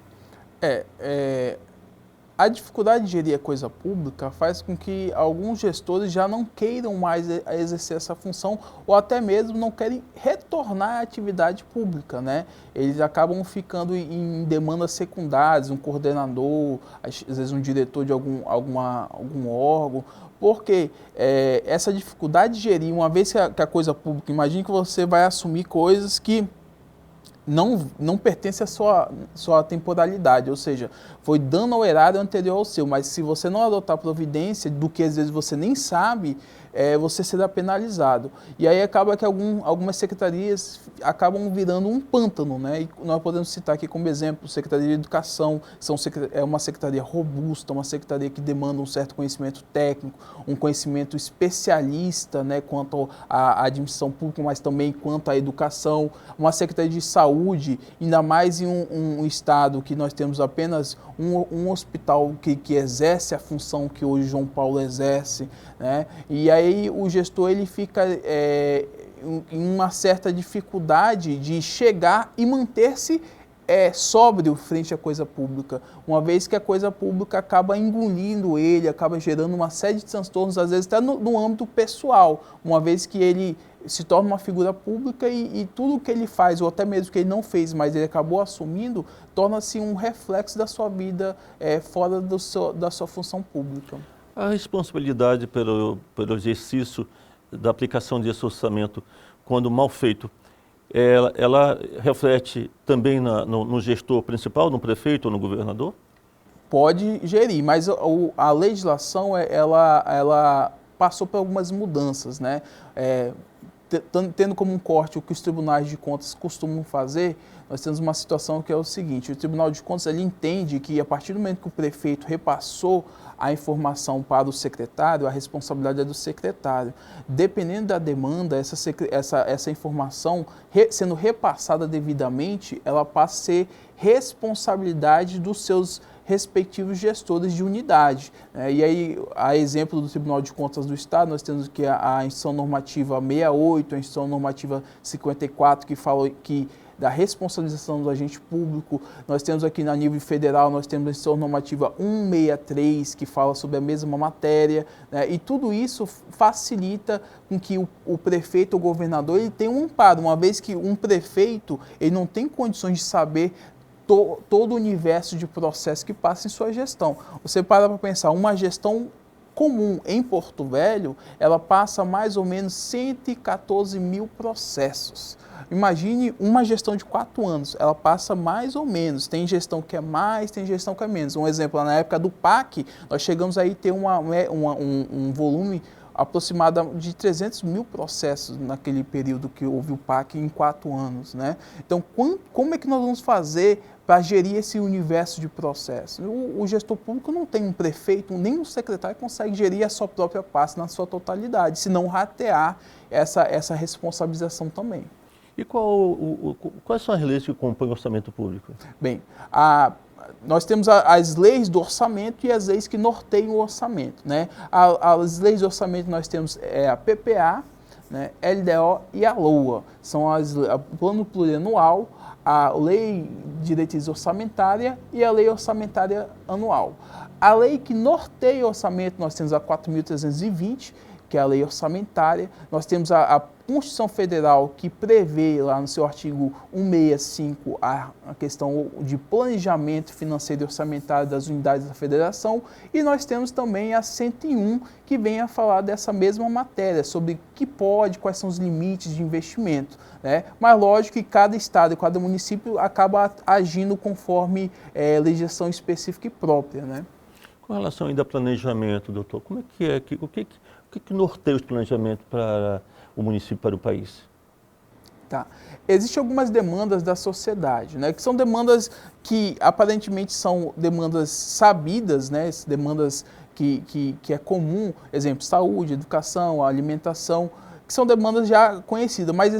G: A dificuldade de gerir a coisa pública faz com que alguns gestores já não queiram mais exercer essa função ou até mesmo não querem retornar à atividade pública, né? Eles acabam ficando em demandas secundárias, um coordenador, às vezes um diretor de algum órgão, porque essa dificuldade de gerir, uma vez que a coisa pública, imagine que você vai assumir coisas que não pertence à sua temporalidade, ou seja, foi dano ao erário anterior ao seu, mas se você não adotar providência, do que às vezes você nem sabe, você será penalizado. E aí acaba que algumas secretarias acabam virando um pântano, né? E nós podemos citar aqui como exemplo, Secretaria de Educação, é uma secretaria robusta, uma secretaria que demanda um certo conhecimento técnico, um conhecimento especialista, né, quanto à admissão pública, mas também quanto à educação, uma Secretaria de Saúde, ainda mais em um estado que nós temos apenas um hospital que exerce a função que hoje João Paulo exerce, né? E aí o gestor ele fica em uma certa dificuldade de chegar e manter-se sóbrio frente à coisa pública, uma vez que a coisa pública acaba engolindo ele, acaba gerando uma série de transtornos, às vezes até no âmbito pessoal, uma vez que ele se torna uma figura pública e tudo que ele faz, ou até mesmo que ele não fez, mas ele acabou assumindo, torna-se um reflexo da sua vida fora da sua função pública.
F: A responsabilidade pelo exercício da aplicação desse orçamento, quando mal feito, ela reflete também no gestor principal, no prefeito ou no governador?
G: Pode gerir, mas a legislação ela passou por algumas mudanças, né? Tendo como um corte o que os tribunais de contas costumam fazer, nós temos uma situação que é o seguinte: o Tribunal de Contas ele entende que a partir do momento que o prefeito repassou a informação para o secretário, a responsabilidade é do secretário. Dependendo da demanda, essa informação sendo repassada devidamente, ela passa a ser responsabilidade dos seus respectivos gestores de unidade. E aí, a exemplo do Tribunal de Contas do Estado, nós temos que a Instrução Normativa 68, a Instrução Normativa 54, que fala que da responsabilização do agente público. Nós temos aqui na nível federal, nós temos a Instrução Normativa 163, que fala sobre a mesma matéria, né? E tudo isso facilita com que o prefeito ou governador ele tenha um amparo, uma vez que um prefeito ele não tem condições de saber todo o universo de processo que passa em sua gestão. Você para pensar, uma gestão comum em Porto Velho, ela passa mais ou menos 114 mil processos. Imagine uma gestão de 4 anos, ela passa mais ou menos, tem gestão que é mais, tem gestão que é menos. Um exemplo, na época do PAC, nós chegamos aí a ter um volume aproximado de 300 mil processos naquele período que houve o PAC em 4 anos, né? Então, como é que nós vamos fazer para gerir esse universo de processos? O gestor público não tem um prefeito, nem um secretário consegue gerir a sua própria pasta na sua totalidade, se não ratear essa responsabilização também.
F: E quais são as leis que compõem o orçamento público?
G: Bem, nós temos as leis do orçamento e as leis que norteiam o orçamento, né? As leis do orçamento nós temos a PPA, né, LDO e a LOA. São o Plano Plurianual, a Lei de Diretriz Orçamentária e a Lei Orçamentária Anual. A lei que norteia o orçamento, nós temos a 4.320, que é a lei orçamentária. Nós temos a Constituição Federal, que prevê lá no seu artigo 165 a questão de planejamento financeiro e orçamentário das unidades da federação, e nós temos também a 101, que vem a falar dessa mesma matéria, sobre o que pode, quais são os limites de investimento, né? Mas lógico que cada estado e cada município acaba agindo conforme legislação específica e própria, né?
F: Com relação ainda ao planejamento, doutor, como é que é? O que norteia os planejamentos para o município, para o país?
G: Tá. Existem algumas demandas da sociedade, né, que são demandas que aparentemente são demandas sabidas, né, demandas que é comum, exemplo, saúde, educação, alimentação, que são demandas já conhecidas, mas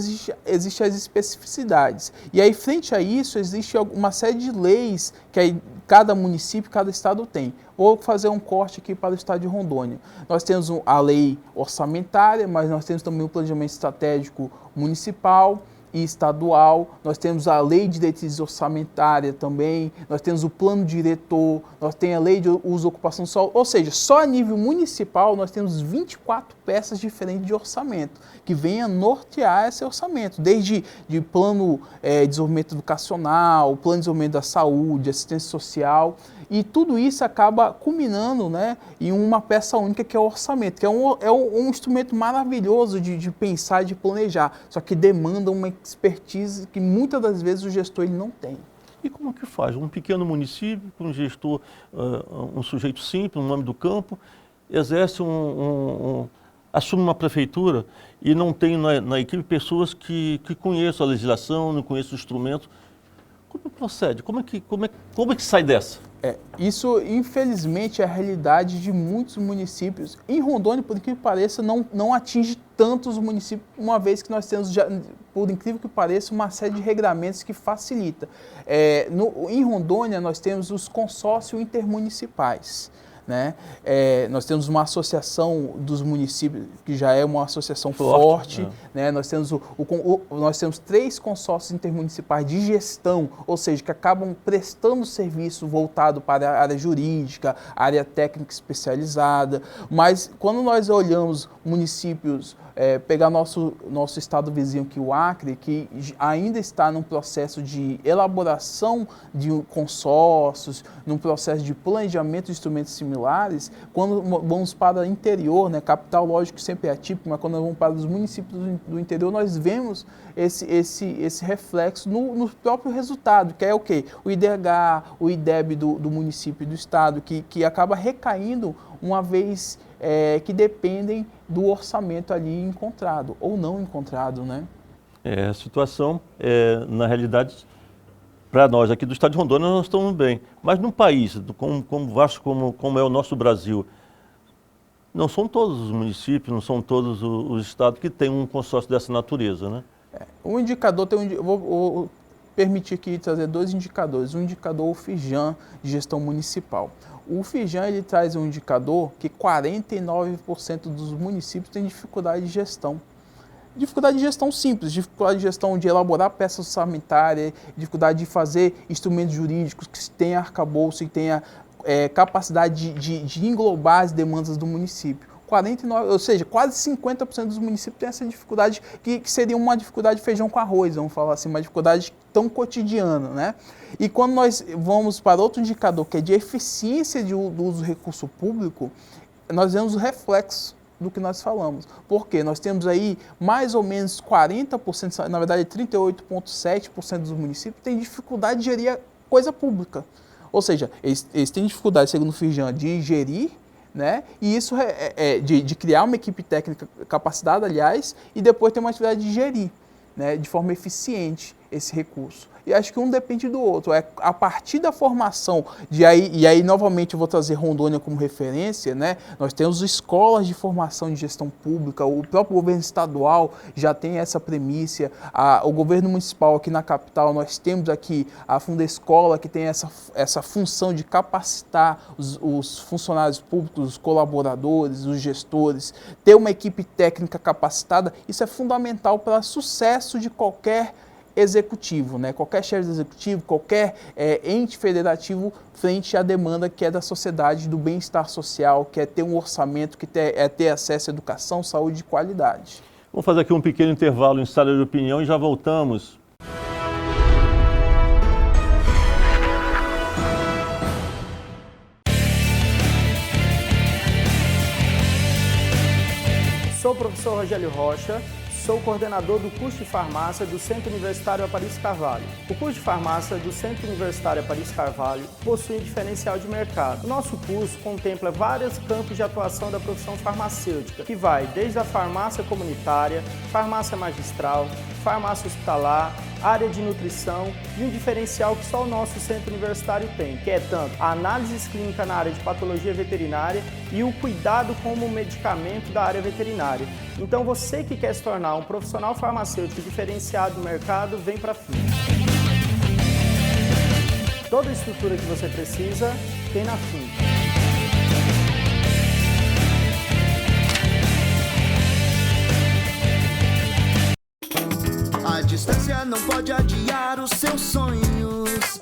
G: existem as especificidades. E aí, frente a isso, existe uma série de leis que aí cada município, cada estado tem. Vou fazer um corte aqui para o estado de Rondônia. Nós temos a lei orçamentária, mas nós temos também o planejamento estratégico municipal e estadual, nós temos a lei de diretriz orçamentária também, nós temos o plano diretor, nós temos a lei de uso e ocupação do solo, ou seja, só a nível municipal nós temos 24 peças diferentes de orçamento, que venham nortear esse orçamento, desde de plano de desenvolvimento educacional, plano de desenvolvimento da saúde, assistência social, e tudo isso acaba culminando, né, em uma peça única que é o orçamento, que é um instrumento maravilhoso de pensar e de planejar, só que demanda uma expertise que muitas das vezes o gestor ele não tem.
F: E como que faz? Um pequeno município, com um gestor, um sujeito simples, um homem do campo, exerce assume uma prefeitura e não tem na equipe pessoas que conheçam a legislação, não conheçam o instrumento. Como procede? Como é que sai dessa?
G: Isso, infelizmente, é a realidade de muitos municípios. Em Rondônia, por incrível que pareça, não atinge tantos municípios, uma vez que nós temos, por incrível que pareça, uma série de regramentos que facilita. Em Rondônia, nós temos os consórcios intermunicipais, né? Nós temos uma associação dos municípios, que já é uma associação forte, né? Nós temos 3 consórcios intermunicipais de gestão, ou seja, que acabam prestando serviço voltado para a área jurídica, área técnica especializada, mas quando nós olhamos municípios, pegar nosso estado vizinho aqui, o Acre, que ainda está num processo de elaboração de consórcios, num processo de planejamento de instrumentos similares, quando vamos para o interior, né, capital, lógico que sempre é atípico, mas quando vamos para os municípios do interior, nós vemos esse reflexo no próprio resultado, que é o quê? O IDH, o IDEB do município e do estado, que acaba recaindo uma vez que dependem do orçamento ali encontrado, ou não encontrado, né?
F: A situação, na realidade, para nós aqui do estado de Rondônia, nós estamos bem. Mas num país como vasto como é o nosso Brasil, não são todos os municípios, não são todos os estados que têm um consórcio dessa natureza, né?
G: Um indicador, vou permitir aqui trazer 2 indicadores. Um indicador, o FIJAM, de gestão municipal. O FIJAM, ele traz um indicador que 49% dos municípios têm dificuldade de gestão. Dificuldade de gestão simples, dificuldade de gestão de elaborar peça orçamentária, dificuldade de fazer instrumentos jurídicos que tenha arcabouço e tenha capacidade de englobar as demandas do município. 49, ou seja, quase 50% dos municípios têm essa dificuldade, que seria uma dificuldade de feijão com arroz, vamos falar assim, uma dificuldade tão cotidiana, né? E quando nós vamos para outro indicador, que é de eficiência do uso do recurso público, nós vemos o reflexo do que nós falamos. Porque nós temos aí mais ou menos 40%, na verdade 38,7% dos municípios têm dificuldade de gerir a coisa pública. Ou seja, eles têm dificuldade, segundo o FIJAM, de gerir, né? E isso de criar uma equipe técnica capacitada, aliás, e depois ter uma atividade de gerir, né, de forma eficiente esse recurso. E acho que um depende do outro. A partir da formação, e aí novamente eu vou trazer Rondônia como referência, né? Nós temos escolas de formação de gestão pública, o próprio governo estadual já tem essa premissa, o governo municipal aqui na capital, nós temos aqui a Fundescola, que tem essa função de capacitar os funcionários públicos, os colaboradores, os gestores, ter uma equipe técnica capacitada. Isso é fundamental para o sucesso de qualquer executivo, né? Qualquer chefe de executivo, qualquer ente federativo frente à demanda que é da sociedade, do bem-estar social, que é ter um orçamento, que é ter acesso à educação, saúde e qualidade.
F: Vamos fazer aqui um pequeno intervalo em sala de opinião e já voltamos.
E: Sou o professor Rogério Rocha, sou coordenador do curso de farmácia do Centro Universitário Aparício Carvalho. O curso de farmácia do Centro Universitário Aparício Carvalho possui diferencial de mercado. O nosso curso contempla vários campos de atuação da profissão farmacêutica, que vai desde a farmácia comunitária, farmácia magistral, farmácia hospitalar, área de nutrição e um diferencial que só o nosso centro universitário tem, que é tanto a análise clínica na área de patologia veterinária e o cuidado com o medicamento da área veterinária. Então você que quer se tornar um profissional farmacêutico diferenciado no mercado, vem para a FIM. Toda a estrutura que você precisa tem na FIM.
A: A distância não pode adiar os seus sonhos.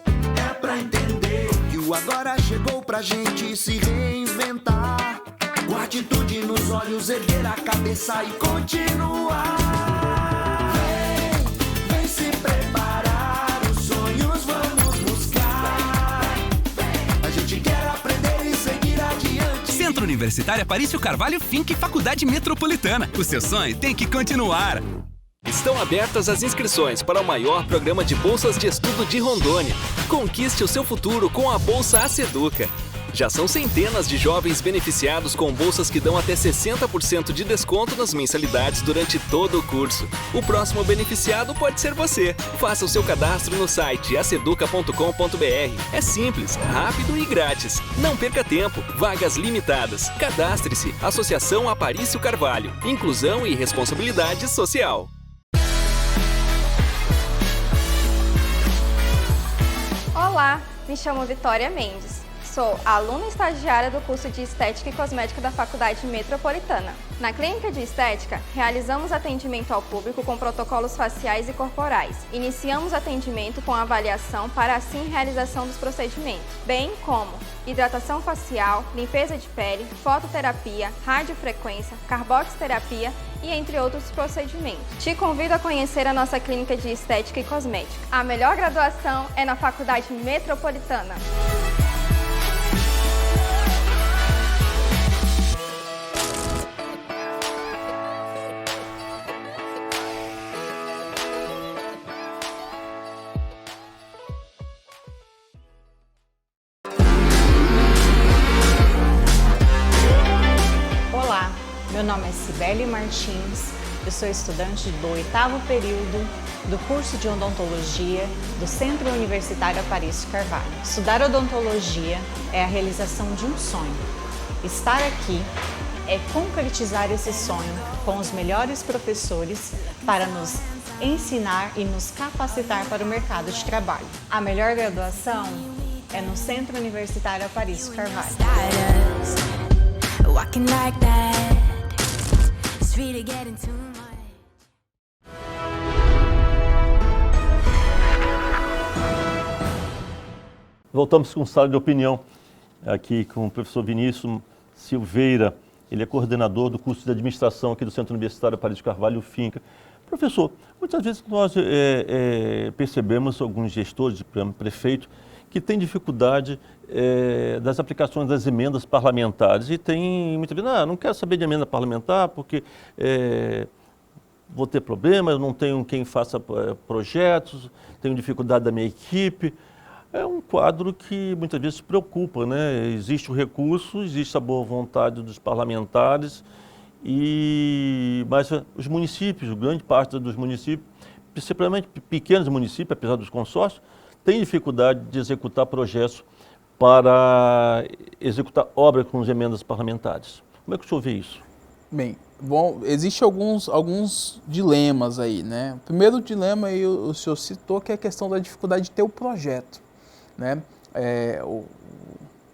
A: É pra entender que o agora chegou pra gente se reinventar. Com atitude nos olhos, erguer a cabeça e continuar. Vem se preparar, os sonhos vamos buscar. A gente quer aprender e seguir adiante.
B: Centro Universitário Aparício Carvalho Finck Faculdade Metropolitana. O seu sonho tem que continuar.
D: Estão abertas as inscrições para o maior programa de bolsas de estudo de Rondônia. Conquiste o seu futuro com a Bolsa Aceduca. Já são centenas de jovens beneficiados com bolsas que dão até 60% de desconto nas mensalidades durante todo o curso. O próximo beneficiado pode ser você. Faça o seu cadastro no site aceduca.com.br. É simples, rápido e grátis. Não perca tempo. Vagas limitadas. Cadastre-se. Associação Aparício Carvalho. Inclusão e responsabilidade social.
K: Olá, me chamo Vitória Mendes. Sou aluna estagiária do curso de Estética e Cosmética da Faculdade Metropolitana. Na clínica de estética, realizamos atendimento ao público com protocolos faciais e corporais. Iniciamos atendimento com avaliação para assim realização dos procedimentos, bem como hidratação facial, limpeza de pele, fototerapia, radiofrequência, carboxterapia e entre outros procedimentos. Te convido a conhecer a nossa clínica de estética e cosmética. A melhor graduação é na Faculdade Metropolitana.
I: Meu nome é Cibele Martins, eu sou estudante do 8º período do curso de Odontologia do Centro Universitário Aparício Carvalho. Estudar odontologia é a realização de um sonho. Estar aqui é concretizar esse sonho com os melhores professores para nos ensinar e nos capacitar para o mercado de trabalho. A melhor graduação é no Centro Universitário Aparício Carvalho.
F: Voltamos com sala de opinião aqui com o professor Vinícius Silveira. Ele é coordenador do curso de administração aqui do Centro Universitário Aparício Carvalho, FINCA. Professor, muitas vezes nós percebemos alguns gestores, prefeito, que tem dificuldade das aplicações das emendas parlamentares e tem muitas vezes, não quero saber de emenda parlamentar porque vou ter problema, eu não tenho quem faça projetos, tenho dificuldade da minha equipe. É um quadro que muitas vezes preocupa, né? Existe o recurso, existe a boa vontade dos parlamentares, mas os municípios, grande parte dos municípios, principalmente pequenos municípios, apesar dos consórcios, tem dificuldade de executar projetos para executar obras com as emendas parlamentares. Como é que o senhor vê isso?
G: Bem, existem alguns dilemas aí, né? O primeiro dilema aí o senhor citou, que é a questão da dificuldade de ter o projeto, né? O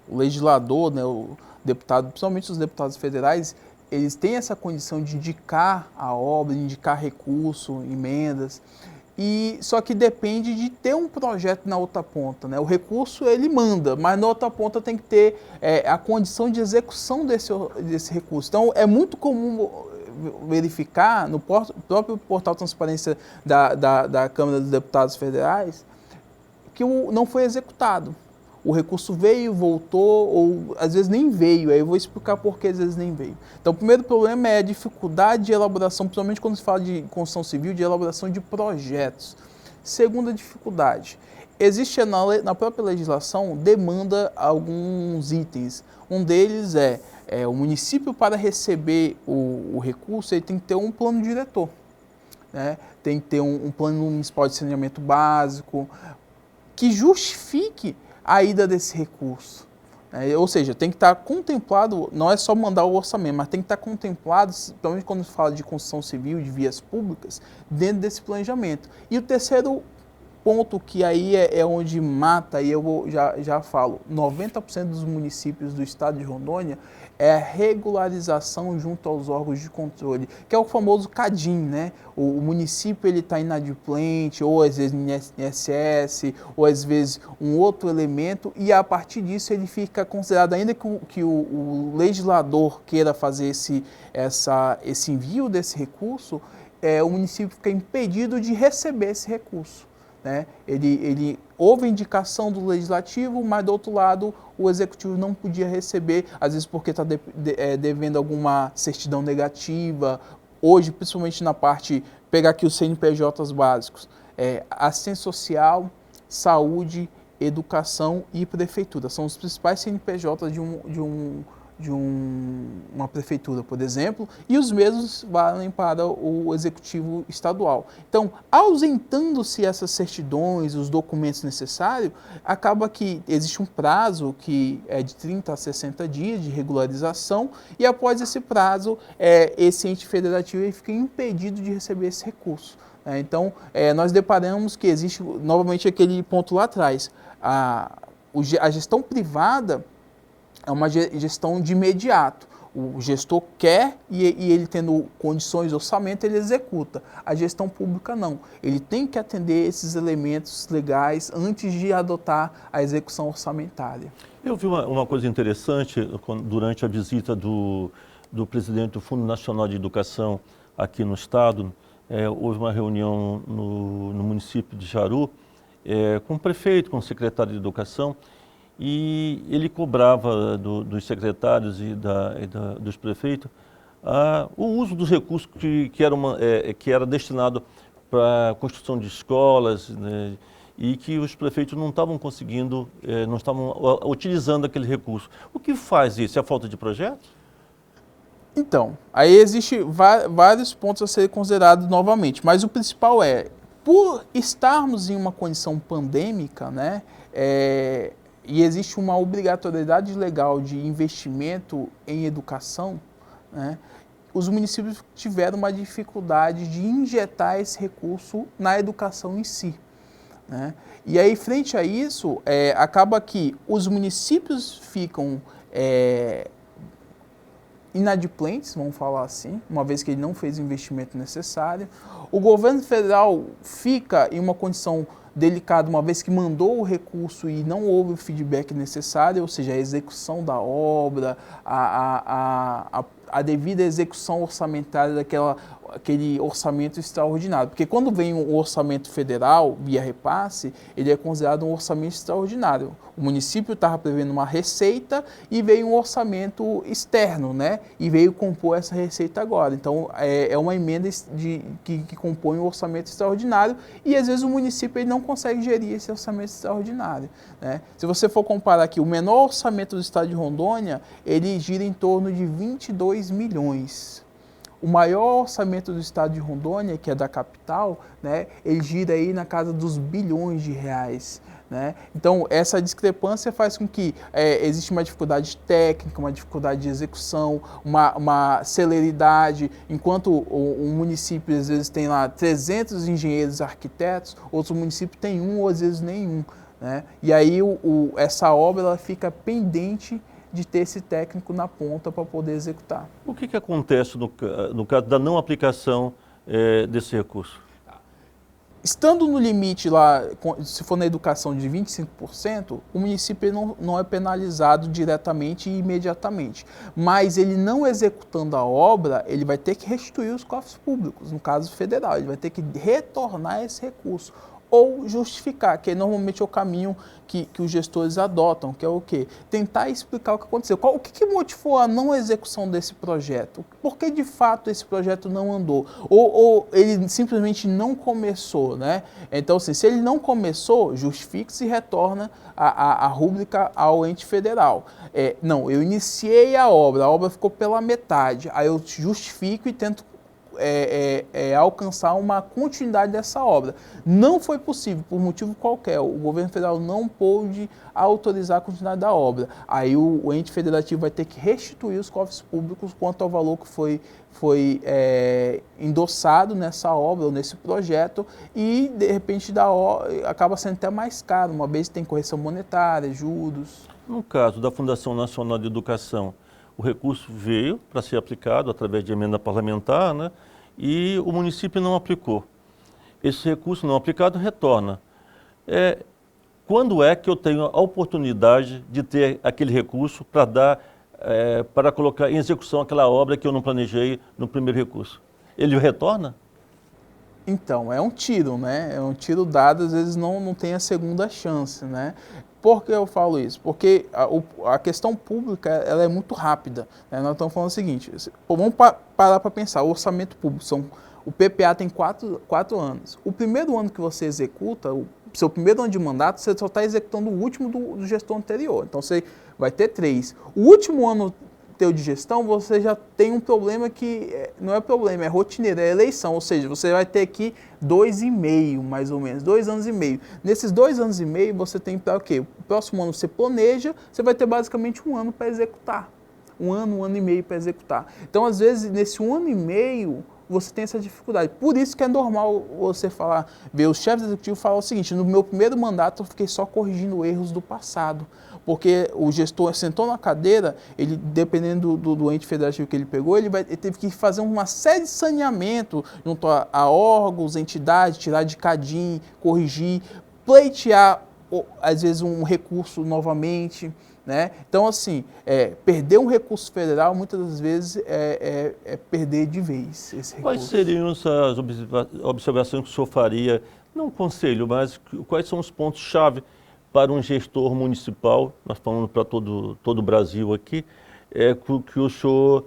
G: legislador, né, o deputado, principalmente os deputados federais, eles têm essa condição de indicar a obra, de indicar recurso, emendas, só que depende de ter um projeto na outra ponta, né? O recurso ele manda, mas na outra ponta tem que ter a condição de execução desse recurso. Então é muito comum verificar no próprio portal de transparência da Câmara dos Deputados Federais que não foi executado. O recurso veio, voltou, ou às vezes nem veio. Aí eu vou explicar por que às vezes nem veio. Então, o primeiro problema é a dificuldade de elaboração, principalmente quando se fala de construção civil, de elaboração de projetos. Segunda dificuldade, existe na própria legislação, demanda alguns itens. Um deles é o município, para receber o recurso, ele tem que ter um plano diretor, né? Tem que ter um plano municipal de saneamento básico, que justifique a ida desse recurso. Ou seja, tem que estar contemplado, não é só mandar o orçamento, mas tem que estar contemplado, principalmente quando se fala de construção civil, de vias públicas, dentro desse planejamento. E o terceiro ponto, que aí é onde mata, e eu já falo, 90% dos municípios do estado de Rondônia é a regularização junto aos órgãos de controle, que é o famoso CADIM, né? O município está inadimplente, ou às vezes INSS, ou às vezes um outro elemento, e a partir disso ele fica considerado, ainda que o legislador queira fazer esse envio desse recurso, o município fica impedido de receber esse recurso, né? Houve indicação do legislativo, mas do outro lado o executivo não podia receber, às vezes porque está devendo alguma certidão negativa. Hoje, principalmente na parte, pegar aqui os CNPJs básicos, assistência social, saúde, educação e prefeitura. São os principais CNPJs de uma prefeitura, por exemplo, e os mesmos valem para o executivo estadual. Então, ausentando-se essas certidões, os documentos necessários, acaba que existe um prazo que é de 30 a 60 dias de regularização, e após esse prazo, esse ente federativo fica impedido de receber esse recurso. Então, nós deparamos que existe, novamente, aquele ponto lá atrás, a gestão privada é uma gestão de imediato. O gestor quer e ele tendo condições de orçamento, ele executa. A gestão pública não. Ele tem que atender esses elementos legais antes de adotar a execução orçamentária.
F: Eu vi uma coisa interessante durante a visita do presidente do Fundo Nacional de Educação aqui no estado. Houve uma reunião no município de Jaru com o prefeito, com o secretário de Educação, e ele cobrava dos secretários e dos prefeitos o uso dos recursos que era destinado para a construção de escolas, né, e que os prefeitos não estavam conseguindo, não estavam utilizando aquele recurso. O que faz isso? É a falta de projetos?
G: Então, aí existe vários pontos a serem considerados novamente, mas o principal por estarmos em uma condição pandêmica, né, e existe uma obrigatoriedade legal de investimento em educação, né, os municípios tiveram uma dificuldade de injetar esse recurso na educação em si, né? E aí, frente a isso, acaba que os municípios ficam inadimplentes, vamos falar assim, uma vez que ele não fez o investimento necessário. O governo federal fica em uma condição delicada, uma vez que mandou o recurso e não houve o feedback necessário, ou seja, a execução da obra, a devida execução orçamentária aquele orçamento extraordinário. Porque quando vem um orçamento federal, via repasse, ele é considerado um orçamento extraordinário. O município estava prevendo uma receita e veio um orçamento externo, né? E veio compor essa receita agora. Então, é uma emenda que compõe um orçamento extraordinário e, às vezes, o município ele não consegue gerir esse orçamento extraordinário, né? Se você for comparar aqui, o menor orçamento do estado de Rondônia, ele gira em torno de 22 milhões. O maior orçamento do estado de Rondônia, que é da capital, né, ele gira aí na casa dos bilhões de reais, né? Então, essa discrepância faz com que exista uma dificuldade técnica, uma dificuldade de execução, uma celeridade. Enquanto um município, às vezes, tem lá 300 engenheiros arquitetos, outro município tem um ou, às vezes, nenhum, né? E aí, essa obra ela fica pendente de ter esse técnico na ponta para poder executar.
F: O que acontece no caso da não aplicação desse recurso?
G: Estando no limite lá, se for na educação de 25%, o município não é penalizado diretamente e imediatamente. Mas ele não executando a obra, ele vai ter que restituir os cofres públicos, no caso federal, ele vai ter que retornar esse recurso. Ou justificar, que normalmente é o caminho que os gestores adotam, que é o quê? Tentar explicar o que aconteceu. O que motivou a não execução desse projeto? Por que, de fato, esse projeto não andou? Ou ele simplesmente não começou, né? Então, assim, se ele não começou, justifique-se e retorna a rúbrica ao ente federal. Não, eu iniciei a obra ficou pela metade, aí eu justifico e tento alcançar uma continuidade dessa obra. Não foi possível, por motivo qualquer, o governo federal não pôde autorizar a continuidade da obra. Aí o ente federativo vai ter que restituir os cofres públicos quanto ao valor que foi endossado nessa obra ou nesse projeto e, de repente, acaba sendo até mais caro, uma vez que tem correção monetária, juros.
F: No caso da Fundação Nacional de Educação, o recurso veio para ser aplicado através de emenda parlamentar, né? E o município não aplicou. Esse recurso não aplicado retorna. Quando é que eu tenho a oportunidade de ter aquele recurso para colocar em execução aquela obra que eu não planejei no primeiro recurso? Ele retorna?
G: Então, é um tiro, né? É um tiro dado, às vezes não tem a segunda chance, né? Por que eu falo isso? Porque a questão pública ela é muito rápida, né? Nós estamos falando o seguinte, vamos parar para pensar, o orçamento público, o PPA tem 4 anos. O primeiro ano que você executa, o seu primeiro ano de mandato, você só está executando o último do gestor anterior, então você vai ter 3. O último ano teu de gestão, você já tem um problema que não é problema, é rotineiro, é eleição, ou seja, você vai ter aqui 2,5, mais ou menos, 2 anos e meio. Nesses 2 anos e meio, você tem para o quê? O próximo ano você planeja, você vai ter basicamente 1 ano para executar. 1 ano e meio para executar. Então, às vezes, nesse 1 ano e meio, você tem essa dificuldade. Por isso que é normal você ver os chefes executivos falar o seguinte: no meu primeiro mandato eu fiquei só corrigindo erros do passado. Porque o gestor sentou na cadeira, ele, dependendo do ente federativo que ele pegou, ele teve que fazer uma série de saneamento junto a órgãos, entidades, tirar de cadinho, corrigir, pleitear, às vezes, um recurso novamente. Né? Então, assim, perder um recurso federal, muitas das vezes, é perder de vez esse recurso.
F: Quais seriam as observações que o senhor faria, não conselho, mas quais são os pontos-chave para um gestor municipal, nós falamos para todo o Brasil aqui, que o senhor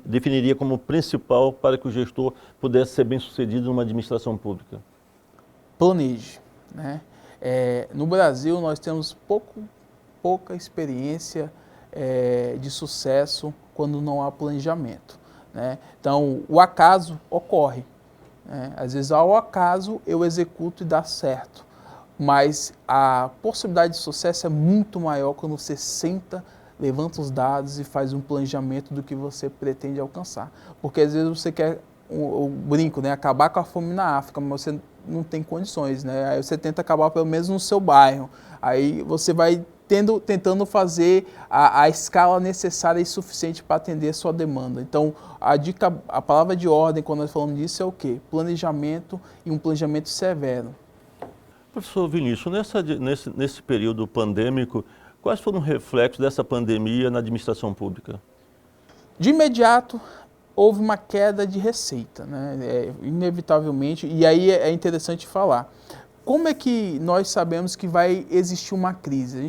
F: definiria como principal para que o gestor pudesse ser bem-sucedido numa administração pública?
G: Planeje. Né? No Brasil, nós temos pouca experiência de sucesso quando não há planejamento. Né? Então, o acaso ocorre. Né? Às vezes, ao acaso, eu executo e dá certo. Mas a possibilidade de sucesso é muito maior quando você senta, levanta os dados e faz um planejamento do que você pretende alcançar. Porque às vezes você quer, eu brinco, né, acabar com a fome na África, mas você não tem condições, né? Aí você tenta acabar pelo menos no seu bairro. Aí você vai tentando fazer a escala necessária e suficiente para atender a sua demanda. Então, a palavra de ordem, quando nós falamos disso, é o quê? Planejamento, e um planejamento severo.
F: Professor Vinícius, nesse período pandêmico, quais foram os reflexos dessa pandemia na administração pública?
G: De imediato, houve uma queda de receita, né? Inevitavelmente, e aí é interessante falar. Como é que nós sabemos que vai existir uma crise?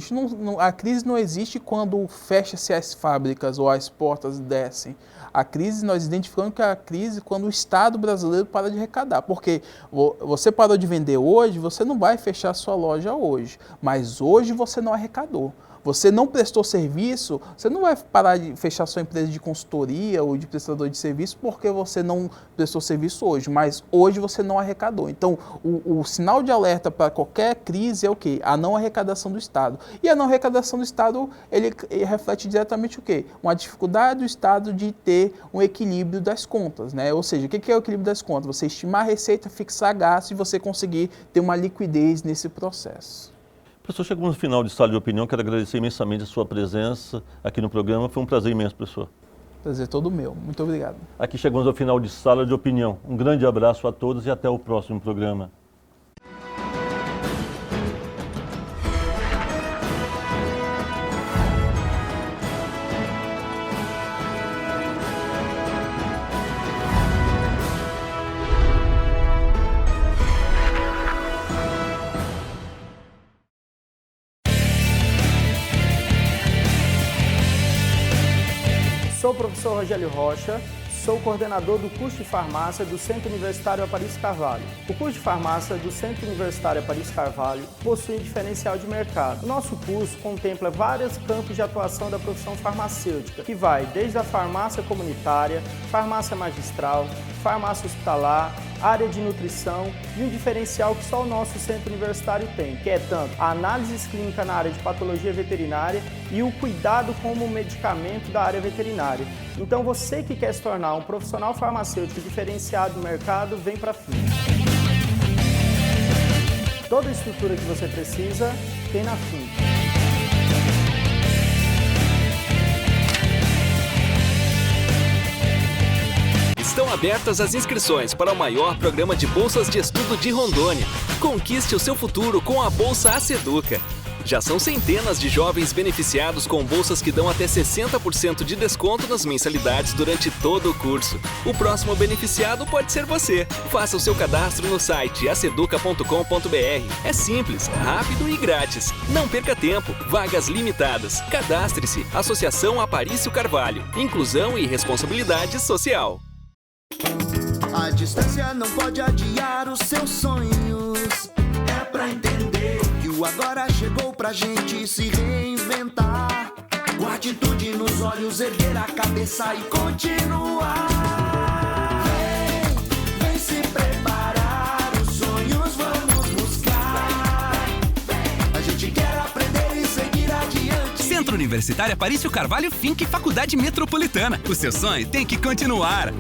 G: A crise não existe quando fecha-se as fábricas ou as portas descem. A crise, nós identificamos que é a crise quando o Estado brasileiro para de arrecadar. Porque você parou de vender hoje, você não vai fechar a sua loja hoje. Mas hoje você não arrecadou. Você não prestou serviço, você não vai parar de fechar sua empresa de consultoria ou de prestador de serviço porque você não prestou serviço hoje, mas hoje você não arrecadou. Então, o sinal de alerta para qualquer crise é o quê? A não arrecadação do Estado. E a não arrecadação do Estado, ele reflete diretamente o quê? Uma dificuldade do Estado de ter um equilíbrio das contas, né? Ou seja, o que é o equilíbrio das contas? Você estimar a receita, fixar gasto e você conseguir ter uma liquidez nesse processo.
F: Professor, chegamos no final de Sala de Opinião, quero agradecer imensamente a sua presença aqui no programa, foi um prazer imenso, professor.
G: Prazer todo meu, muito obrigado.
F: Aqui chegamos ao final de Sala de Opinião, um grande abraço a todos e até o próximo programa.
E: Sou o professor Rogério Rocha, sou coordenador do curso de farmácia do Centro Universitário Aparício Carvalho. O curso de farmácia do Centro Universitário Aparício Carvalho possui diferencial de mercado. O nosso curso contempla vários campos de atuação da profissão farmacêutica, que vai desde a farmácia comunitária, farmácia magistral, farmácia hospitalar, área de nutrição e um diferencial que só o nosso centro universitário tem, que é tanto a análise clínica na área de patologia veterinária e o cuidado com o medicamento da área veterinária. Então você que quer se tornar um profissional farmacêutico diferenciado no mercado, vem para a FIM. Toda a estrutura que você precisa tem na FIM.
D: Estão abertas as inscrições para o maior programa de bolsas de estudo de Rondônia. Conquiste o seu futuro com a Bolsa Aceduca. Já são centenas de jovens beneficiados com bolsas que dão até 60% de desconto nas mensalidades durante todo o curso. O próximo beneficiado pode ser você. Faça o seu cadastro no site aceduca.com.br. É simples, rápido e grátis. Não perca tempo. Vagas limitadas. Cadastre-se. Associação Aparício Carvalho. Inclusão e responsabilidade social.
A: A distância não pode adiar os seus sonhos. É pra entender que o agora chegou pra gente se reinventar. Com atitude nos olhos, erguer a cabeça e continuar. Vem se preparar, os sonhos vamos buscar. A gente quer aprender e seguir adiante.
B: Centro Universitário Aparício Carvalho Finck Faculdade Metropolitana. O seu sonho tem que continuar.